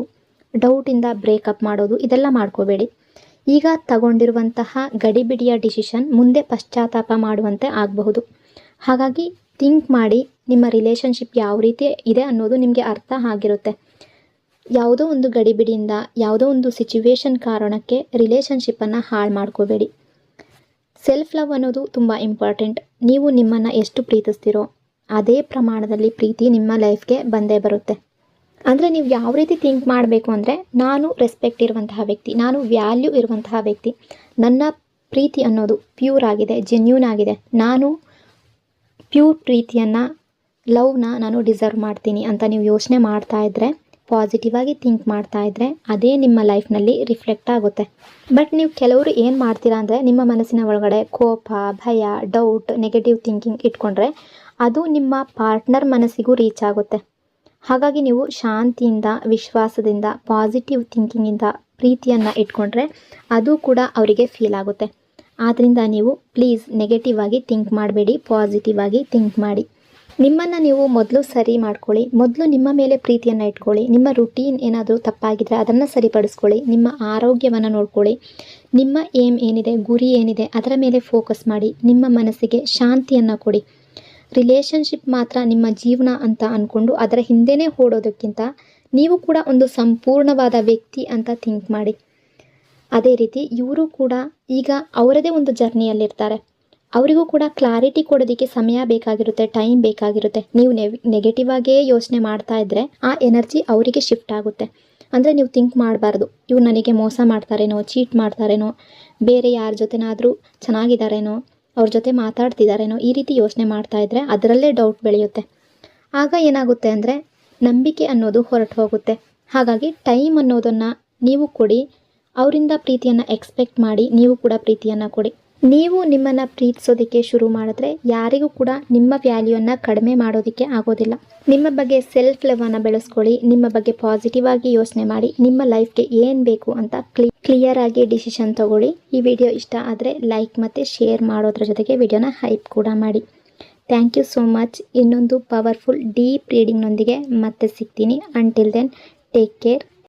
Speaker 1: ಡೌಟಿಂದ ಬ್ರೇಕಪ್ ಮಾಡೋದು, ಇದೆಲ್ಲ ಮಾಡ್ಕೋಬೇಡಿ. ಈಗ ತಗೊಂಡಿರುವಂತಹ ಗಡಿಬಿಡಿಯ ಡಿಸಿಷನ್ ಮುಂದೆ ಪಶ್ಚಾತ್ತಾಪ ಮಾಡುವಂತೆ ಆಗಬಹುದು. ಹಾಗಾಗಿ ಥಿಂಕ್ ಮಾಡಿ, ನಿಮ್ಮ ರಿಲೇಷನ್ಶಿಪ್ ಯಾವ ರೀತಿ ಇದೆ ಅನ್ನೋದು ನಿಮಗೆ ಅರ್ಥ ಆಗಿರುತ್ತೆ. ಯಾವುದೋ ಒಂದು ಗಡಿಬಿಡಿಯಿಂದ, ಯಾವುದೋ ಒಂದು ಸಿಚುವೇಶನ್ ಕಾರಣಕ್ಕೆ ರಿಲೇಷನ್ಶಿಪ್ಪನ್ನು ಹಾಳು ಮಾಡ್ಕೋಬೇಡಿ. ಸೆಲ್ಫ್ ಲವ್ ಅನ್ನೋದು ತುಂಬ ಇಂಪಾರ್ಟೆಂಟ್. ನೀವು ನಿಮ್ಮನ್ನು ಎಷ್ಟು ಪ್ರೀತಿಸ್ತೀರೋ ಅದೇ ಪ್ರಮಾಣದಲ್ಲಿ ಪ್ರೀತಿ ನಿಮ್ಮ ಲೈಫ್ಗೆ ಬಂದೇ ಬರುತ್ತೆ. ಅಂದರೆ ನೀವು ಯಾವ ರೀತಿ ಥಿಂಕ್ ಮಾಡಬೇಕು ಅಂದರೆ, ನಾನು ರೆಸ್ಪೆಕ್ಟ್ ಇರುವಂತಹ ವ್ಯಕ್ತಿ, ನಾನು ವ್ಯಾಲ್ಯೂ ಇರುವಂತಹ ವ್ಯಕ್ತಿ, ನನ್ನ ಪ್ರೀತಿ ಅನ್ನೋದು ಪ್ಯೂರ್ ಆಗಿದೆ, ಜೆನ್ಯೂನ್ ಆಗಿದೆ, ನಾನು ಪ್ಯೂರ್ ಪ್ರೀತಿಯನ್ನು, ಲವ್ನ ನಾನು ಡಿಸರ್ವ್ ಮಾಡ್ತೀನಿ ಅಂತ ನೀವು ಯೋಚನೆ ಮಾಡ್ತಾ ಇದ್ದರೆ, ಪಾಸಿಟಿವ್ ಆಗಿ ಥಿಂಕ್ ಮಾಡ್ತಾ ಇದ್ದರೆ ಅದೇ ನಿಮ್ಮ ಲೈಫ್ನಲ್ಲಿ ರಿಫ್ಲೆಕ್ಟ್ ಆಗುತ್ತೆ. ಬಟ್ ನೀವು ಕೆಲವರು ಏನು ಮಾಡ್ತೀರಾ ಅಂದರೆ, ನಿಮ್ಮ ಮನಸ್ಸಿನ ಒಳಗಡೆ ಕೋಪ, ಭಯ, ಡೌಟ್, ನೆಗೆಟಿವ್ ಥಿಂಕಿಂಗ್ ಇಟ್ಕೊಂಡ್ರೆ ಅದು ನಿಮ್ಮ ಪಾರ್ಟ್ನರ್ ಮನಸ್ಸಿಗೂ ರೀಚ್ ಆಗುತ್ತೆ. ಹಾಗಾಗಿ ನೀವು ಶಾಂತಿಯಿಂದ, ವಿಶ್ವಾಸದಿಂದ, ಪಾಸಿಟಿವ್ ಥಿಂಕಿಂಗಿಂದ ಪ್ರೀತಿಯನ್ನು ಇಟ್ಕೊಂಡ್ರೆ ಅದು ಕೂಡ ಅವರಿಗೆ ಫೀಲ್ ಆಗುತ್ತೆ. ಆದ್ದರಿಂದ ನೀವು ಪ್ಲೀಸ್ ನೆಗೆಟಿವ್ ಆಗಿ ಥಿಂಕ್ ಮಾಡಬೇಡಿ, ಪಾಸಿಟಿವ್ ಆಗಿ ಥಿಂಕ್ ಮಾಡಿ. ನಿಮ್ಮನ್ನು ನೀವು ಮೊದಲು ಸರಿ ಮಾಡ್ಕೊಳ್ಳಿ, ಮೊದಲು ನಿಮ್ಮ ಮೇಲೆ ಪ್ರೀತಿಯನ್ನು ಇಟ್ಕೊಳ್ಳಿ. ನಿಮ್ಮ ರುಟೀನ್ ಏನಾದರೂ ತಪ್ಪಾಗಿದ್ದರೆ ಅದನ್ನು ಸರಿಪಡಿಸ್ಕೊಳ್ಳಿ. ನಿಮ್ಮ ಆರೋಗ್ಯವನ್ನು ನೋಡ್ಕೊಳ್ಳಿ. ನಿಮ್ಮ ಏಮ್ ಏನಿದೆ, ಗುರಿ ಏನಿದೆ, ಅದರ ಮೇಲೆ ಫೋಕಸ್ ಮಾಡಿ. ನಿಮ್ಮ ಮನಸ್ಸಿಗೆ ಶಾಂತಿಯನ್ನು ಕೊಡಿ. ರಿಲೇಷನ್ಶಿಪ್ ಮಾತ್ರ ನಿಮ್ಮ ಜೀವನ ಅಂತ ಅಂದ್ಕೊಂಡು ಅದರ ಹಿಂದೆನೇ ಓಡೋದಕ್ಕಿಂತ ನೀವು ಕೂಡ ಒಂದು ಸಂಪೂರ್ಣವಾದ ವ್ಯಕ್ತಿ ಅಂತ ಥಿಂಕ್ ಮಾಡಿ. ಅದೇ ರೀತಿ ಇವರು ಕೂಡ ಈಗ ಅವರದೇ ಒಂದು ಜರ್ನಿಯಲ್ಲಿರ್ತಾರೆ. ಅವರಿಗೂ ಕೂಡ ಕ್ಲಾರಿಟಿ ಕೊಡೋದಕ್ಕೆ ಸಮಯ ಬೇಕಾಗಿರುತ್ತೆ, ಟೈಮ್ ಬೇಕಾಗಿರುತ್ತೆ. ನೀವು ನೆಗೆಟಿವ್ ಆಗಿಯೇ ಯೋಚನೆ ಮಾಡ್ತಾ ಇದ್ದರೆ ಆ ಎನರ್ಜಿ ಅವರಿಗೆ ಶಿಫ್ಟ್ ಆಗುತ್ತೆ. ಅಂದರೆ ನೀವು ಥಿಂಕ್ ಮಾಡಬಾರ್ದು, ಇವ್ರು ನನಗೆ ಮೋಸ ಮಾಡ್ತಾರೇನೋ, ಚೀಟ್ ಮಾಡ್ತಾರೇನೋ, ಬೇರೆ ಯಾರ ಜೊತೆನಾದರೂ ಚೆನ್ನಾಗಿದ್ದಾರೇನೋ, ಅವ್ರ ಜೊತೆ ಮಾತಾಡ್ತಿದ್ದಾರೇನೋ, ಈ ರೀತಿ ಯೋಚನೆ ಮಾಡ್ತಾ ಇದ್ದರೆ ಅದರಲ್ಲೇ ಡೌಟ್ ಬೆಳೆಯುತ್ತೆ. ಆಗ ಏನಾಗುತ್ತೆ ಅಂದರೆ ನಂಬಿಕೆ ಅನ್ನೋದು ಹೊರಟು ಹೋಗುತ್ತೆ. ಹಾಗಾಗಿ ಟೈಮ್ ಅನ್ನೋದನ್ನು ನೀವು ಕೊಡಿ. ಅವರಿಂದ ಪ್ರೀತಿಯನ್ನು ಎಕ್ಸ್ಪೆಕ್ಟ್ ಮಾಡಿ, ನೀವು ಕೂಡ ಪ್ರೀತಿಯನ್ನು ಕೊಡಿ. ನೀವು ನಿಮ್ಮನ್ನು ಪ್ರೀತಿಸೋದಕ್ಕೆ ಶುರು ಮಾಡಿದ್ರೆ ಯಾರಿಗೂ ಕೂಡ ನಿಮ್ಮ ವ್ಯಾಲ್ಯೂವನ್ನು ಕಡಿಮೆ ಮಾಡೋದಕ್ಕೆ ಆಗೋದಿಲ್ಲ. ನಿಮ್ಮ ಬಗ್ಗೆ ಸೆಲ್ಫ್ ಲವ್ವನ್ನು ಬೆಳೆಸ್ಕೊಳ್ಳಿ. ನಿಮ್ಮ ಬಗ್ಗೆ ಪಾಸಿಟಿವ್ ಆಗಿ ಯೋಚನೆ ಮಾಡಿ. ನಿಮ್ಮ ಲೈಫ್ಗೆ ಏನು ಬೇಕು ಅಂತ ಕ್ಲಿಯರ್ ಆಗಿ ಡಿಸಿಷನ್ ತಗೊಳ್ಳಿ. ಈ ವಿಡಿಯೋ ಇಷ್ಟ ಆದರೆ ಲೈಕ್ ಮತ್ತು ಶೇರ್ ಮಾಡೋದ್ರ ಜೊತೆಗೆ ವಿಡಿಯೋನ ಹೈಪ್ ಕೂಡ ಮಾಡಿ. Thank you so much. ಇನ್ನೊಂದು ಪವರ್ಫುಲ್ ಡೀಪ್ ರೀಡಿಂಗ್ನೊಂದಿಗೆ ಮತ್ತೆ ಸಿಗ್ತೀನಿ. Until then take care.